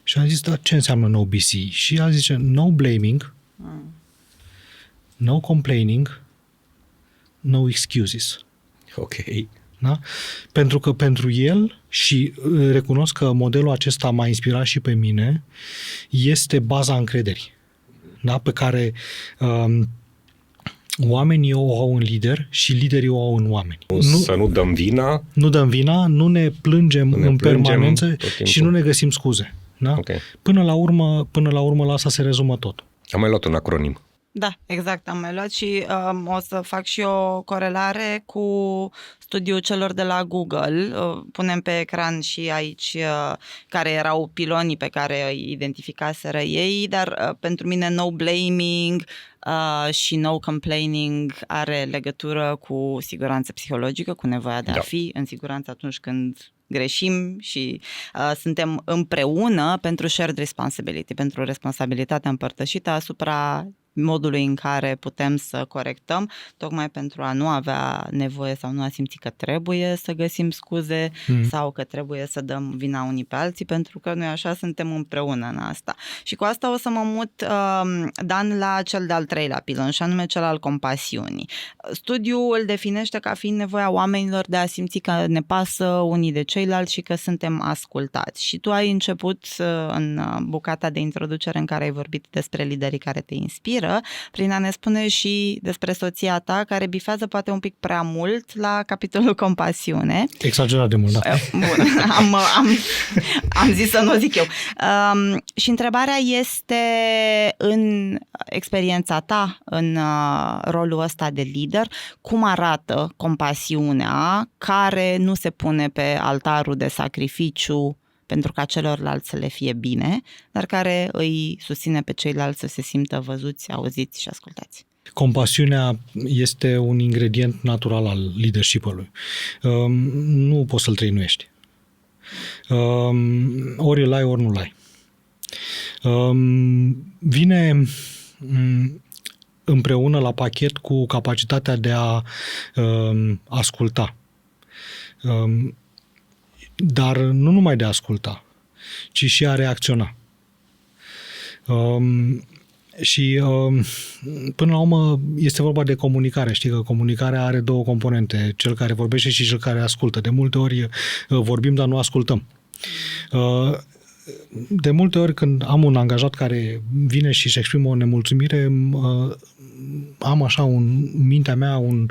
Și am zis, da, ce înseamnă no BCE? Și el zice, no blaming, no complaining, no excuses. Ok. Da? Pentru că pentru el, și recunosc că modelul acesta m-a inspirat și pe mine, este baza încrederii. Da? Pe care oamenii o au în lider și liderii o au în oameni. Să nu dăm vina. Nu dăm vina, nu ne plângem în permanență și nu ne găsim scuze. Da? Okay. Până la urmă la asta se rezumă tot. Am mai luat un acronim. Da, exact, am mai luat și o să fac și o corelare cu studiul celor de la Google. Punem pe ecran și aici care erau pilonii pe care îi identificaseră ei, dar pentru mine no blaming, și no complaining are legătură cu siguranță psihologică, cu nevoia de a fi în siguranță atunci când greșim și suntem împreună pentru shared responsibility, pentru responsabilitatea împărtășită asupra modului în care putem să corectăm, tocmai pentru a nu avea nevoie sau nu a simți că trebuie să găsim scuze sau că trebuie să dăm vina unii pe alții, pentru că noi așa suntem împreună în asta. Și cu asta o să mă mut, Dan, la cel de-al treilea pilon, și anume cel al compasiunii. Studiul îl definește ca fiind nevoia oamenilor de a simți că ne pasă unii de ceilalți și că suntem ascultați. Și tu ai început în bucata de introducere în care ai vorbit despre liderii care te inspiră, prin a ne spune și despre soția ta, care bifează poate un pic prea mult la capitolul compasiune. Exagerat de mult, da. Bun, am zis să nu o zic eu. Și întrebarea este, în experiența ta, în rolul ăsta de lider, cum arată compasiunea care nu se pune pe altarul de sacrificiu pentru ca celorlalți să le fie bine, dar care îi susține pe ceilalți să se simtă văzuți, auziți și ascultați? Compasiunea este un ingredient natural al leadership-ului. Nu poți să-l trăinuiești. Ori îl ai, ori nu-l ai. Vine împreună la pachet cu capacitatea de a asculta. Dar nu numai de a asculta, ci și a reacționa. Și până la urmă este vorba de comunicare. Știi că comunicarea are două componente, cel care vorbește și cel care ascultă. De multe ori vorbim, dar nu ascultăm. De multe ori când am un angajat care vine și își exprimă o nemulțumire, am așa în mintea mea un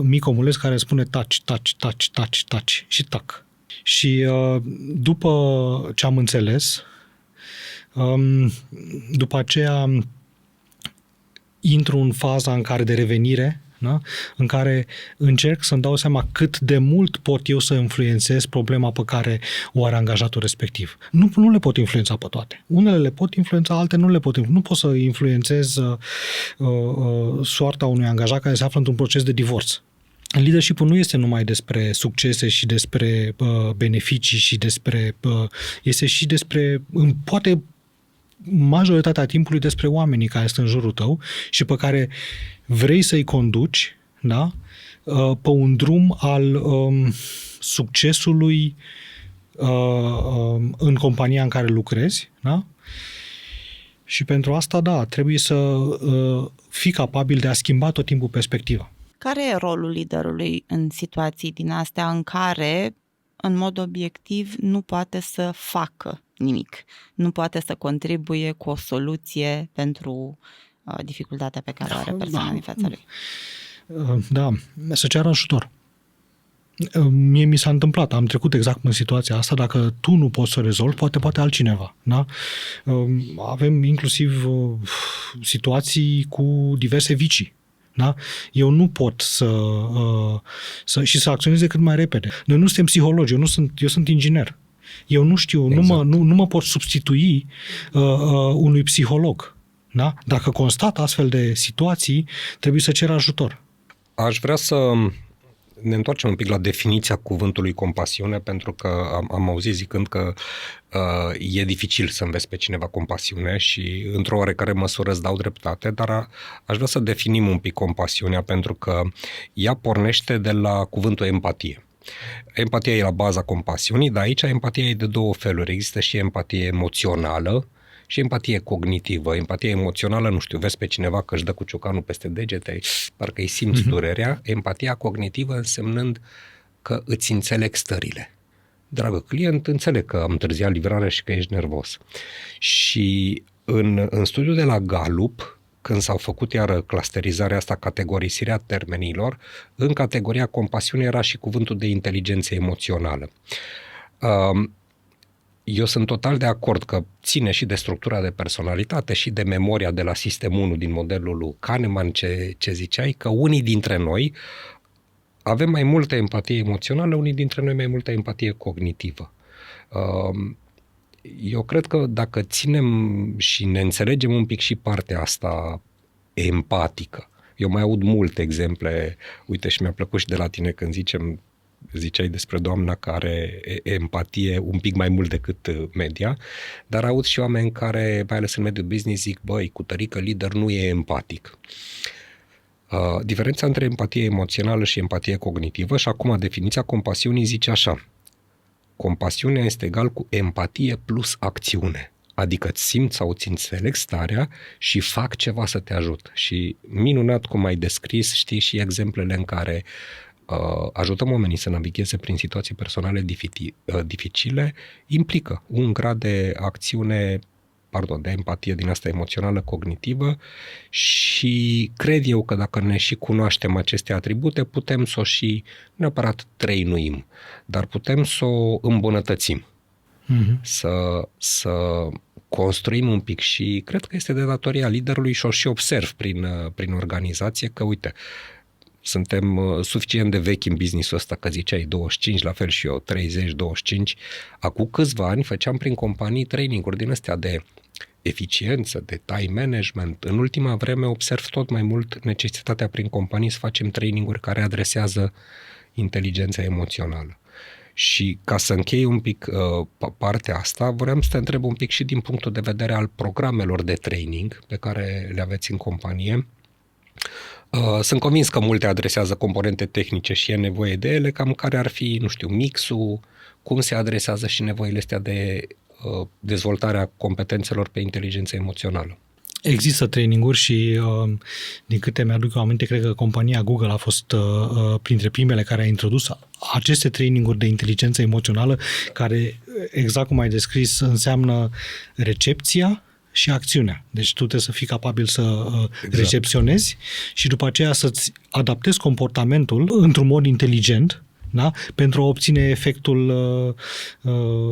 mic omuleț care spune taci, taci, taci, taci, taci și tac. Și după ce am înțeles, după aceea intru în faza în care de revenire, da? În care încerc să-mi dau seama cât de mult pot eu să influențez problema pe care o are angajatul respectiv. Nu le pot influența pe toate. Unele le pot influența, altele nu le pot influența. Nu pot să influențez soarta unui angajat care se află într-un proces de divorț. Leadership-ul nu este numai despre succese și despre beneficii și despre... este și despre... poate majoritatea timpului despre oamenii care sunt în jurul tău și pe care vrei să-i conduci, da? Pe un drum al succesului în compania în care lucrezi, da? Și pentru asta, da, trebuie să fii capabil de a schimba tot timpul perspectiva. Care e rolul liderului în situații din astea în care, în mod obiectiv, nu poate să facă nimic? Nu poate să contribuie cu o soluție pentru dificultatea pe care o are persoana din fața lui? Da, să ceară ajutor. Mie mi s-a întâmplat, am trecut exact în situația asta, dacă tu nu poți să rezolvi, poate altcineva. Da? Avem inclusiv situații cu diverse vicii. Da? Eu nu pot și să acționeze cât mai repede. Noi nu suntem psihologi, eu sunt inginer. Eu nu știu, exact. nu mă pot substitui unui psiholog. Da? Dacă constat astfel de situații, trebuie să cer ajutor. Aș vrea să ne întoarcem un pic la definiția cuvântului compasiune, pentru că am auzit zicând că e dificil să înveți pe cineva compasiune și într-o oarecare măsură îți dau dreptate, dar aș vrea să definim un pic compasiunea, pentru că ea pornește de la cuvântul empatie. Empatia e la baza compasiunii, dar aici empatia e de două feluri. Există și empatie emoțională și empatie cognitivă. Empatia emoțională, nu știu, vezi pe cineva că își dă cu ciocanul peste degete, parcă îi simți durerea. Empatia cognitivă însemnând că îți înțeleg stările. Dragă client, înțeleg că am întârziat livrarea și că ești nervos. Și în studiul de la Gallup, când s-au făcut iară clusterizarea asta, categorisirea termenilor, în categoria compasiune era și cuvântul de inteligență emoțională. Eu sunt total de acord că ține și de structura de personalitate și de memoria de la Sistem 1 din modelul lui Kahneman, ce ziceai, că unii dintre noi avem mai multă empatie emoțională, unii dintre noi mai multă empatie cognitivă. Eu cred că dacă ținem și ne înțelegem un pic și partea asta empatică. Eu mai aud multe exemple, uite, și mi-a plăcut și de la tine când ziceai despre doamna care empatie un pic mai mult decât media, dar aud și oameni care, mai ales în mediul business, zic, băi, cu tărică lider nu e empatic. Diferența între empatie emoțională și empatie cognitivă, și acum definiția compasiunii zice așa: compasiunea este egal cu empatie plus acțiune. Adică îți simt sau îți înțeleg starea și fac ceva să te ajut. Și minunat cum ai descris, știi, și exemplele în care ajutăm oamenii să navigheze prin situații personale dificile, implică un grad de acțiune, de empatie din asta emoțională, cognitivă, și cred eu că dacă ne și cunoaștem aceste atribute, putem să o și neapărat trăinuim, dar putem să o îmbunătățim. Să construim un pic, și cred că este de datoria liderului, și o și observ prin organizație că, uite, suntem suficient de vechi în business-ul ăsta, că ziceai 25, la fel și eu, 30, 25. Acum câțiva ani făceam prin companii training-uri din astea de eficiență, de time management. În ultima vreme observ tot mai mult necesitatea prin companii să facem training-uri care adresează inteligența emoțională. Și ca să închei un pic partea asta, vreau să te întreb un pic și din punctul de vedere al programelor de training pe care le aveți în companie. Sunt convins că multe adresează componente tehnice și e nevoie de ele, cam care ar fi, nu știu, mixul, cum se adresează și nevoile astea de dezvoltarea competențelor pe inteligență emoțională. Există training-uri și, din câte mi-aduc eu aminte, cred că compania Google a fost printre primele care a introdus aceste training-uri de inteligență emoțională, care, exact cum ai descris, înseamnă recepția și acțiunea. Deci tu trebuie să fii capabil să recepționezi și după aceea să-ți adaptezi comportamentul într-un mod inteligent, da? Pentru a obține efectul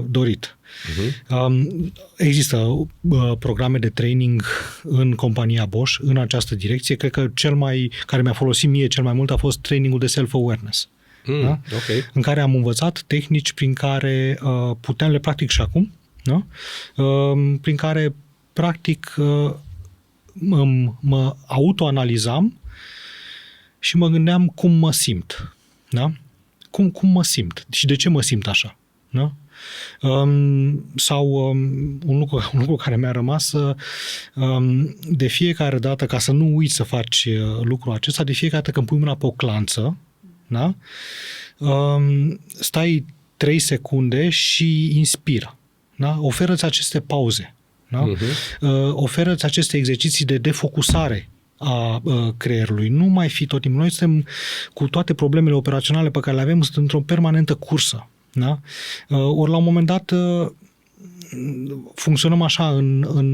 dorit. Există programe de training în compania Bosch în această direcție. Cred că care mi-a folosit mie cel mai mult a fost trainingul de self-awareness. Da? Okay. În care am învățat tehnici prin care puteam, le practic și acum, da? Prin care practic mă autoanalizam și mă gândeam cum mă simt. Da? Cum mă simt și de ce mă simt așa. Da? Sau un lucru care mi-a rămas, de fiecare dată, ca să nu uiți să faci lucrul acesta, de fiecare dată când pui mâna pe o clanță, da? Stai 3 secunde și inspiră. Da? Oferă-ți aceste pauze. Da? Oferă-ți aceste exerciții de defocusare a creierului. Nu mai fi tot timpul. Noi suntem, cu toate problemele operaționale pe care le avem, sunt într-o permanentă cursă. Da? Ori la un moment dat funcționăm așa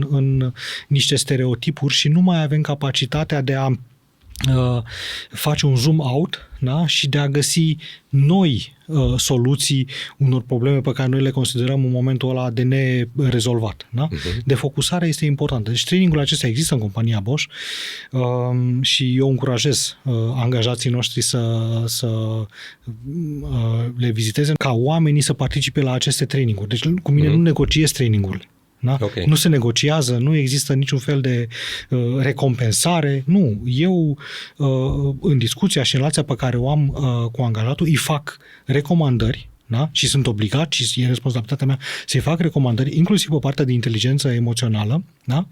în niște stereotipuri și nu mai avem capacitatea de a face un zoom out, da? Și de a găsi noi soluții unor probleme pe care noi le considerăm în momentul ăla de nerezolvat. Da? Defocusarea este importantă. Deci trainingul acesta există în compania Bosch și eu încurajez angajații noștri să le viziteze, ca oamenii să participe la aceste traininguri. Deci cu mine nu negociez trainingurile. Da? Okay. Nu se negociază, nu există niciun fel de recompensare. Nu. Eu, în discuția și în relația pe care o am cu angajatul, îi fac recomandări, da? Și sunt obligat și e responsabilitatea mea să-i fac recomandări, inclusiv pe partea de inteligență emoțională. Da?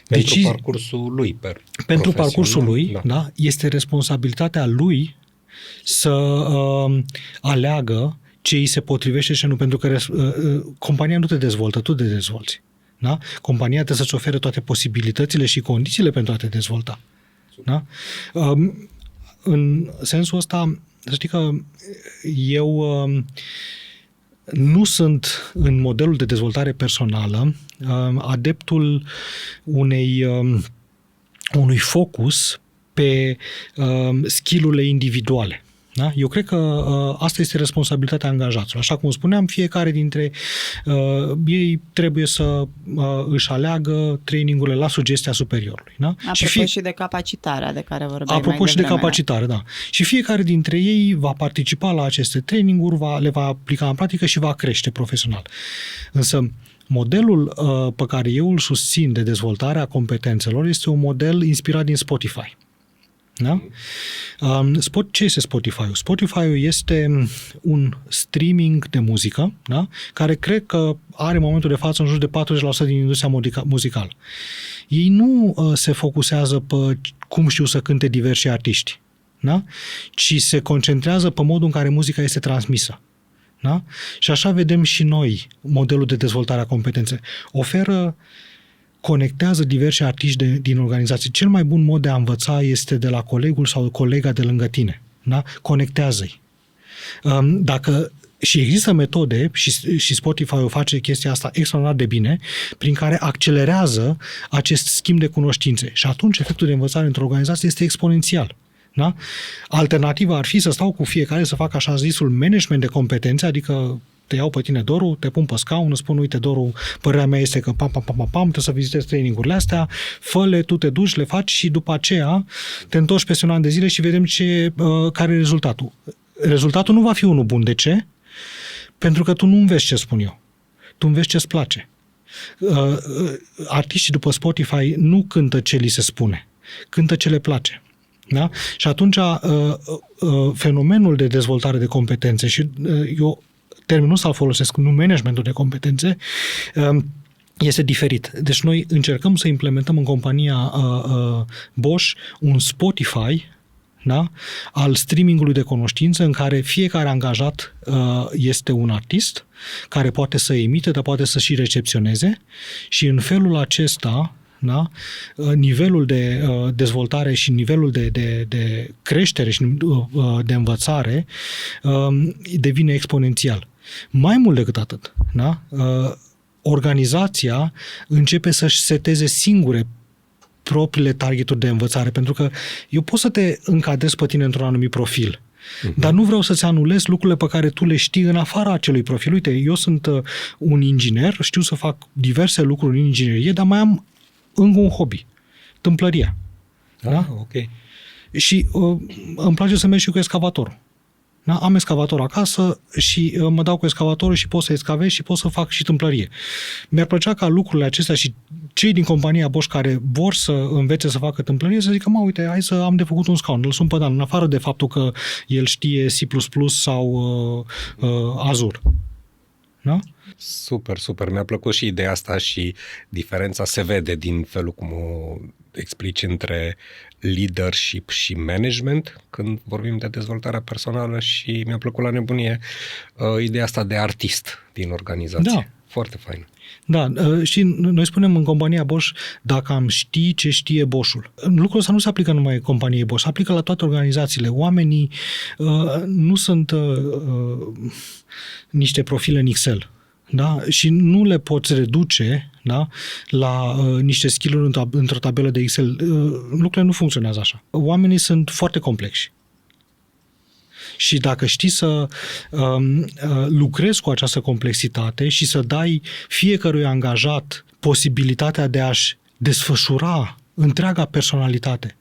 Pentru parcursul lui. Pentru parcursul lui, da? Este responsabilitatea lui să aleagă ce îi se potrivește și nu, pentru că compania nu te dezvoltă, tu te dezvolți. Da? Compania trebuie să-ți ofere toate posibilitățile și condițiile pentru a te dezvolta. Da? În sensul ăsta, să știi că eu nu sunt, în modelul de dezvoltare personală, adeptul unui focus pe skill-urile individuale. Da? Eu cred că asta este responsabilitatea angajaților. Așa cum spuneam, fiecare dintre ei trebuie să își aleagă trainingurile la sugestia superiorului. Da? Apropo și de capacitarea de care vorbeai Apropo și de capacitare, da. Și fiecare dintre ei va participa la aceste traininguri, le va aplica în practică și va crește profesional. Însă, Modelul pe care eu îl susțin de dezvoltarea competențelor este un model inspirat din Spotify. Da? Ce este Spotify-ul? Spotify-ul este un streaming de muzică, da? Care cred că are în momentul de față în jur de 40% din industria muzicală. Ei nu se focusează pe cum știu să cânte diversi artiști, da? Ci se concentrează pe modul în care muzica este transmisă. Da? Și așa vedem și noi modelul de dezvoltare a competenței. Conectează diversi artiști din organizație. Cel mai bun mod de a învăța este de la colegul sau colega de lângă tine. Da? Conectează-i. Și există metode, și Spotify o face chestia asta extraordinar de bine, prin care accelerează acest schimb de cunoștințe. Și atunci efectul de învățare într-o organizație este exponențial. Da? Alternativa ar fi să stau cu fiecare să fac așa zisul management de competențe, adică te iau pe tine, Doru, te pun pe scaun, îți spun, uite, Doru, părerea mea este că trebuie să vizitezi training-urile astea, fă-le, tu te duci, le faci și după aceea te întorci peste un an de zile și vedem care e rezultatul. Rezultatul nu va fi unul bun. De ce? Pentru că tu nu înveți ce spun eu. Tu înveți ce-ți place. Artiștii după Spotify nu cântă ce li se spune, cântă ce le place. Da? Și atunci fenomenul de dezvoltare de competențe, și eu termenul ăsta îl folosesc, nu managementul de competențe, este diferit. Deci noi încercăm să implementăm în compania Bosch un Spotify, da? Al streamingului de cunoștință, în care fiecare angajat este un artist care poate să emite, dar poate să și recepționeze, și în felul acesta, da? Nivelul de dezvoltare și nivelul de creștere și de învățare devine exponențial. Mai mult decât atât, da? Organizația începe să-și seteze singure propriile targeturi de învățare, pentru că eu pot să te încadrez pe tine într-un anumit profil, dar nu vreau să-ți anulez lucrurile pe care tu le știi în afara acelui profil. Uite, eu sunt un inginer, știu să fac diverse lucruri în inginerie, dar mai am încă un hobby, tâmplăria. Da? Ok. Și îmi place să merg și cu excavatorul. Da? Am excavator acasă și mă dau cu excavatorul și pot să excavez și pot să fac și tâmplărie. Mi-ar plăcea ca lucrurile acestea și cei din compania Bosch care vor să învețe să facă tâmplărie să zică, uite, hai să am de făcut un scaun, îl sun pe Dan, în afară de faptul că el știe C++ sau Azure. Da? Super, super. Mi-a plăcut și ideea asta și diferența se vede din felul cum o explici între leadership și management când vorbim de dezvoltarea personală, și mi-a plăcut la nebunie ideea asta de artist din organizație. Da. Foarte fain. Da, și noi spunem în compania Bosch, dacă am ști ce știe Bosch-ul. Lucrul ăsta nu se aplică numai companiei Bosch, se aplică la toate organizațiile. Oamenii nu sunt niște profile în Excel. Da? Și nu le poți reduce, da? La niște skill-uri într-o tabelă de Excel. Lucrurile nu funcționează așa. Oamenii sunt foarte complexi. Și dacă știi să lucrezi cu această complexitate și să dai fiecărui angajat posibilitatea de a-și desfășura întreaga personalitate,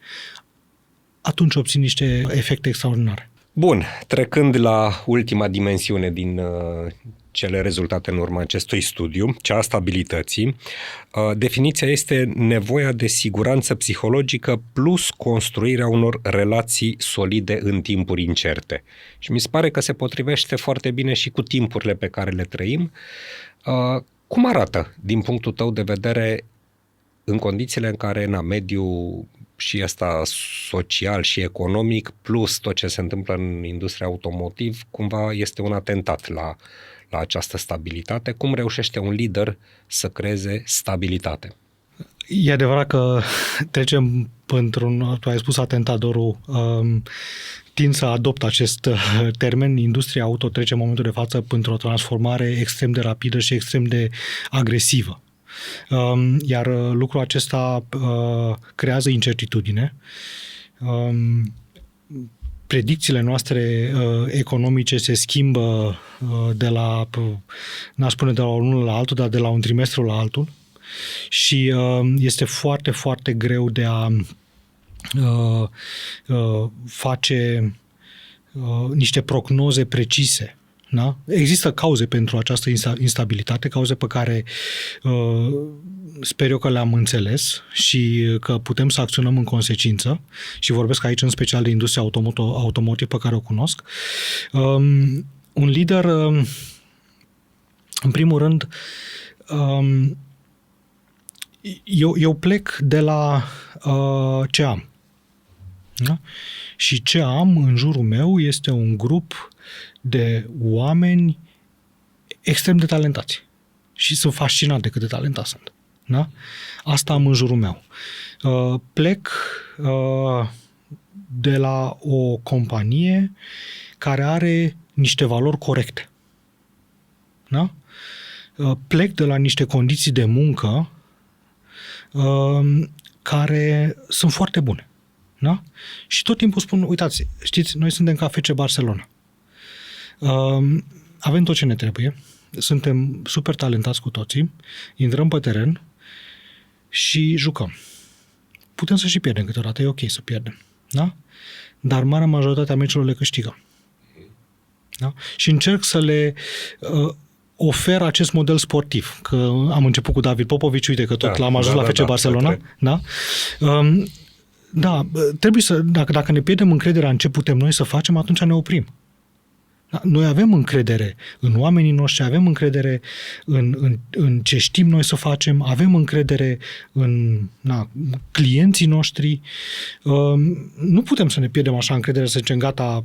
atunci obții niște efecte extraordinare. Bun, trecând la ultima dimensiune din cele rezultate în urma acestui studiu, cea a stabilității, definiția este nevoia de siguranță psihologică plus construirea unor relații solide în timpuri incerte. Și mi se pare că se potrivește foarte bine și cu timpurile pe care le trăim. Cum arată, din punctul tău de vedere, în condițiile în care mediul și ăsta social și economic, plus tot ce se întâmplă în industria automotiv, cumva este un atentat la această stabilitate? Cum reușește un lider să creeze stabilitate? E adevărat că trecem tu ai spus atentat, Doru, tind să adopt acest termen. Industria auto trece în momentul de față printr-o transformare extrem de rapidă și extrem de agresivă. Iar lucrul acesta creează incertitudine. Predicțiile noastre economice se schimbă n-aș spune de la unul la altul, dar de la un trimestru la altul, și este foarte, foarte greu de a face niște prognoze precise. Da? Există cauze pentru această instabilitate, cauze pe care sper eu că le-am înțeles și că putem să acționăm în consecință și vorbesc aici în special de industria automotive pe care o cunosc. Un lider, în primul rând, eu plec de la ce am. Da? Și ce am în jurul meu este un grup de oameni extrem de talentați. Și sunt fascinat de cât de talentați sunt. Da? Asta am în jurul meu. Plec de la o companie care are niște valori corecte. Da? Plec de la niște condiții de muncă care sunt foarte bune. Da? Și tot timpul spun, uitați, știți, noi suntem ca FC Barcelona. Avem tot ce ne trebuie, suntem super talentați cu toții, intrăm pe teren și jucăm. Putem să și pierdem câteodată, e ok să pierdem. Da? Dar marea majoritatea meciurilor le câștigăm. Da? Și încerc să le ofer acest model sportiv. Că am început cu David Popovici, uite că tot l-am ajuns la FC Barcelona. Da? Da, trebuie să, dacă ne pierdem încrederea în ce putem noi să facem, atunci ne oprim. Da? Noi avem încredere în oamenii noștri, avem încredere în ce știm noi să facem, avem încredere în clienții noștri. Nu putem să ne pierdem așa încredere, să zicem, gata,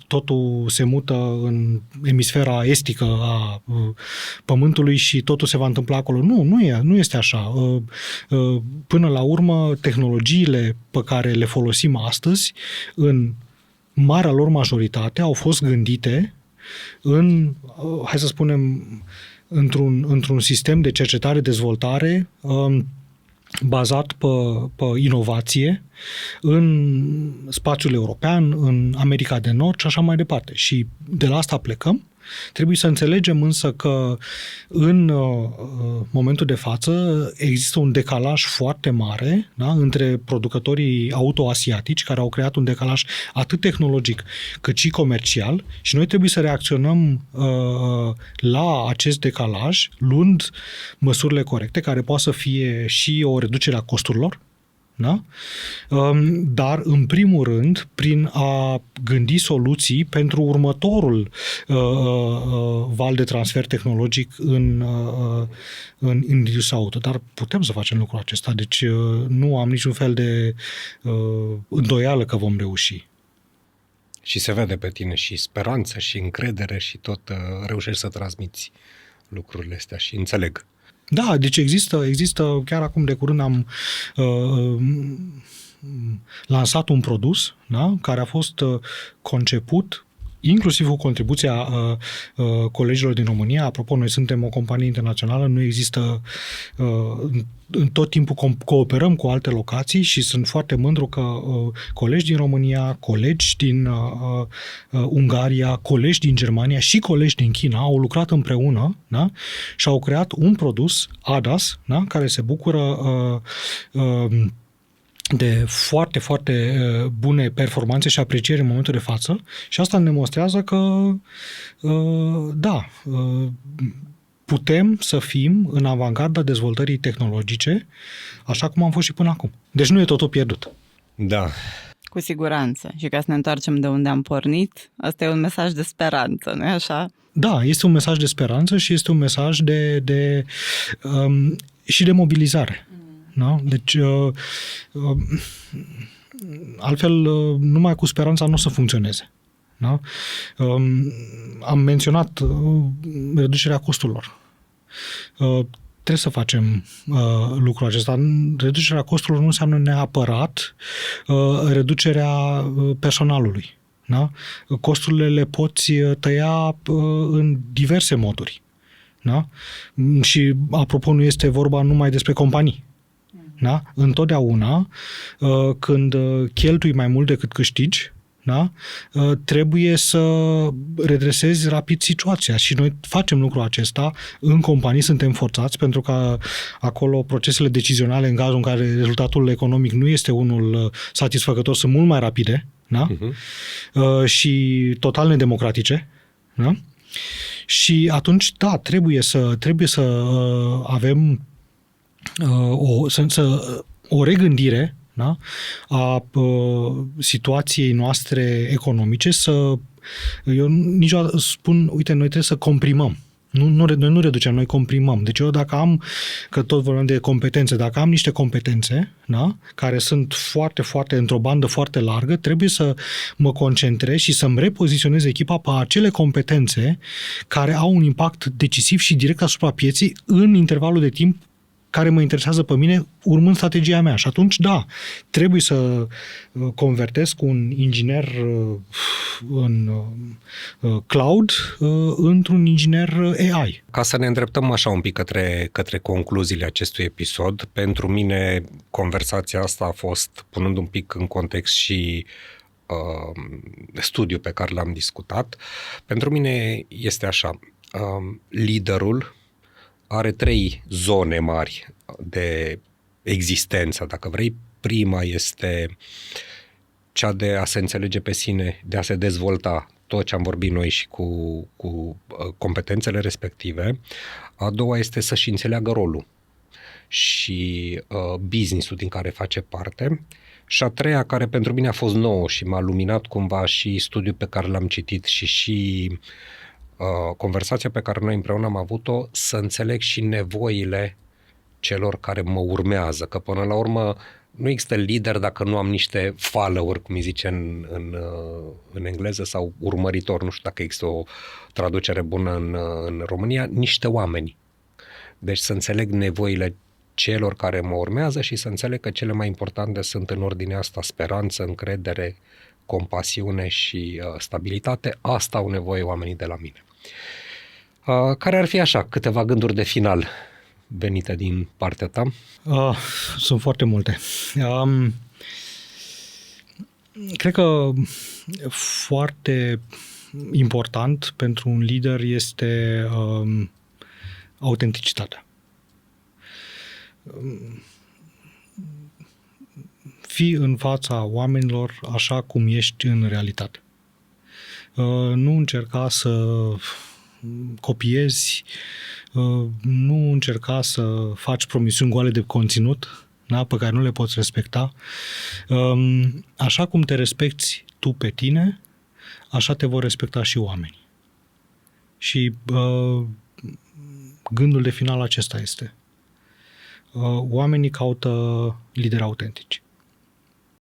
totul se mută în emisfera estică a Pământului și totul se va întâmpla acolo. Nu este așa. Până la urmă, tehnologiile pe care le folosim astăzi, în marea lor majoritate, au fost gândite în, hai să spunem, într-un sistem de cercetare-dezvoltare bazat pe inovație în spațiul european, în America de Nord și așa mai departe. Și de la asta plecăm. Trebuie să înțelegem însă că în momentul de față există un decalaj foarte mare, da, între producătorii auto-asiatici, care au creat un decalaj atât tehnologic cât și comercial, și noi trebuie să reacționăm la acest decalaj luând măsurile corecte, care poate să fie și o reducere a costurilor, da? Dar, în primul rând, prin a gândi soluții pentru următorul val de transfer tehnologic în industria auto. Dar putem să facem lucrul acesta, deci nu am niciun fel de îndoială că vom reuși. Și se vede pe tine și speranță și încredere și tot reușești să transmiți lucrurile astea și înțeleg. Da, deci există, chiar acum de curând am lansat un produs, da, care a fost conceput inclusiv cu contribuția colegilor din România. Apropo, noi suntem o companie internațională, nu există, în tot timpul cooperăm cu alte locații și sunt foarte mândru că colegi din România, colegi din Ungaria, colegi din Germania și colegi din China au lucrat împreună, da? Și au creat un produs, ADAS, da? Care se bucură de foarte, foarte bune performanțe și apreciere în momentul de față, și asta ne demonstrează că putem să fim în avangarda dezvoltării tehnologice, așa cum am fost și până acum. Deci nu e totul pierdut. Da. Cu siguranță. Și ca să ne întoarcem de unde am pornit, asta e un mesaj de speranță, nu-i așa? Da, este un mesaj de speranță și este un mesaj și de mobilizare. Da? Deci, altfel, numai cu speranța nu o să funcționeze. Da? Am menționat reducerea costurilor. Trebuie să facem lucrul acesta. Reducerea costurilor nu înseamnă neapărat reducerea personalului. Da? Costurile le poți tăia în diverse moduri. Da? Și, apropo, nu este vorba numai despre companii. Da? Întotdeauna, când cheltui mai mult decât câștigi, da? Trebuie să redresezi rapid situația și noi facem lucrul acesta în companii, suntem forțați, pentru că acolo procesele decizionale, în cazul în care rezultatul economic nu este unul satisfăcător, sunt mult mai rapide, da? Și total nedemocratice, da? Și atunci, da, trebuie să avem o regândire, da, a situației noastre economice, eu niciodată spun, uite, noi trebuie să comprimăm. Noi nu reducem, noi comprimăm. Deci eu că tot vorbim de competențe, dacă am niște competențe, da, care sunt foarte, foarte, într-o bandă foarte largă, trebuie să mă concentrez și să-mi repoziționez echipa pe acele competențe care au un impact decisiv și direct asupra pieței în intervalul de timp care mă interesează pe mine, urmând strategia mea. Și atunci, da, trebuie să convertesc un inginer în cloud într-un inginer AI. Ca să ne îndreptăm așa un pic către concluziile acestui episod, pentru mine conversația asta a fost, punând un pic în context și studiul pe care l-am discutat, pentru mine este așa, liderul are 3 zone mari de existență, dacă vrei. Prima este cea de a se înțelege pe sine, de a se dezvolta, tot ce am vorbit noi și cu competențele respective. A doua este să-și înțeleagă rolul și business-ul din care face parte. Și a treia, care pentru mine a fost nouă și m-a luminat cumva și studiul pe care l-am citit și conversația pe care noi împreună am avut-o, să înțeleg și nevoile celor care mă urmează, că până la urmă nu există lider dacă nu am niște follower, cum îi zice în engleză, sau urmăritor, nu știu dacă există o traducere bună în România, niște oameni. Deci să înțeleg nevoile celor care mă urmează și să înțeleg că cele mai importante sunt în ordinea asta speranță, încredere, compasiune și stabilitate. Asta au nevoie oamenii de la mine. Care ar fi așa câteva gânduri de final venite din partea ta? Sunt foarte multe. Cred că foarte important pentru un lider este autenticitatea. Fii în fața oamenilor așa cum ești în realitate. Nu încerca să copiezi, nu încerca să faci promisiuni goale de conținut, da, pe care nu le poți respecta. Așa cum te respecti tu pe tine, așa te vor respecta și oamenii. Și gândul de final acesta este: oamenii caută lideri autentici.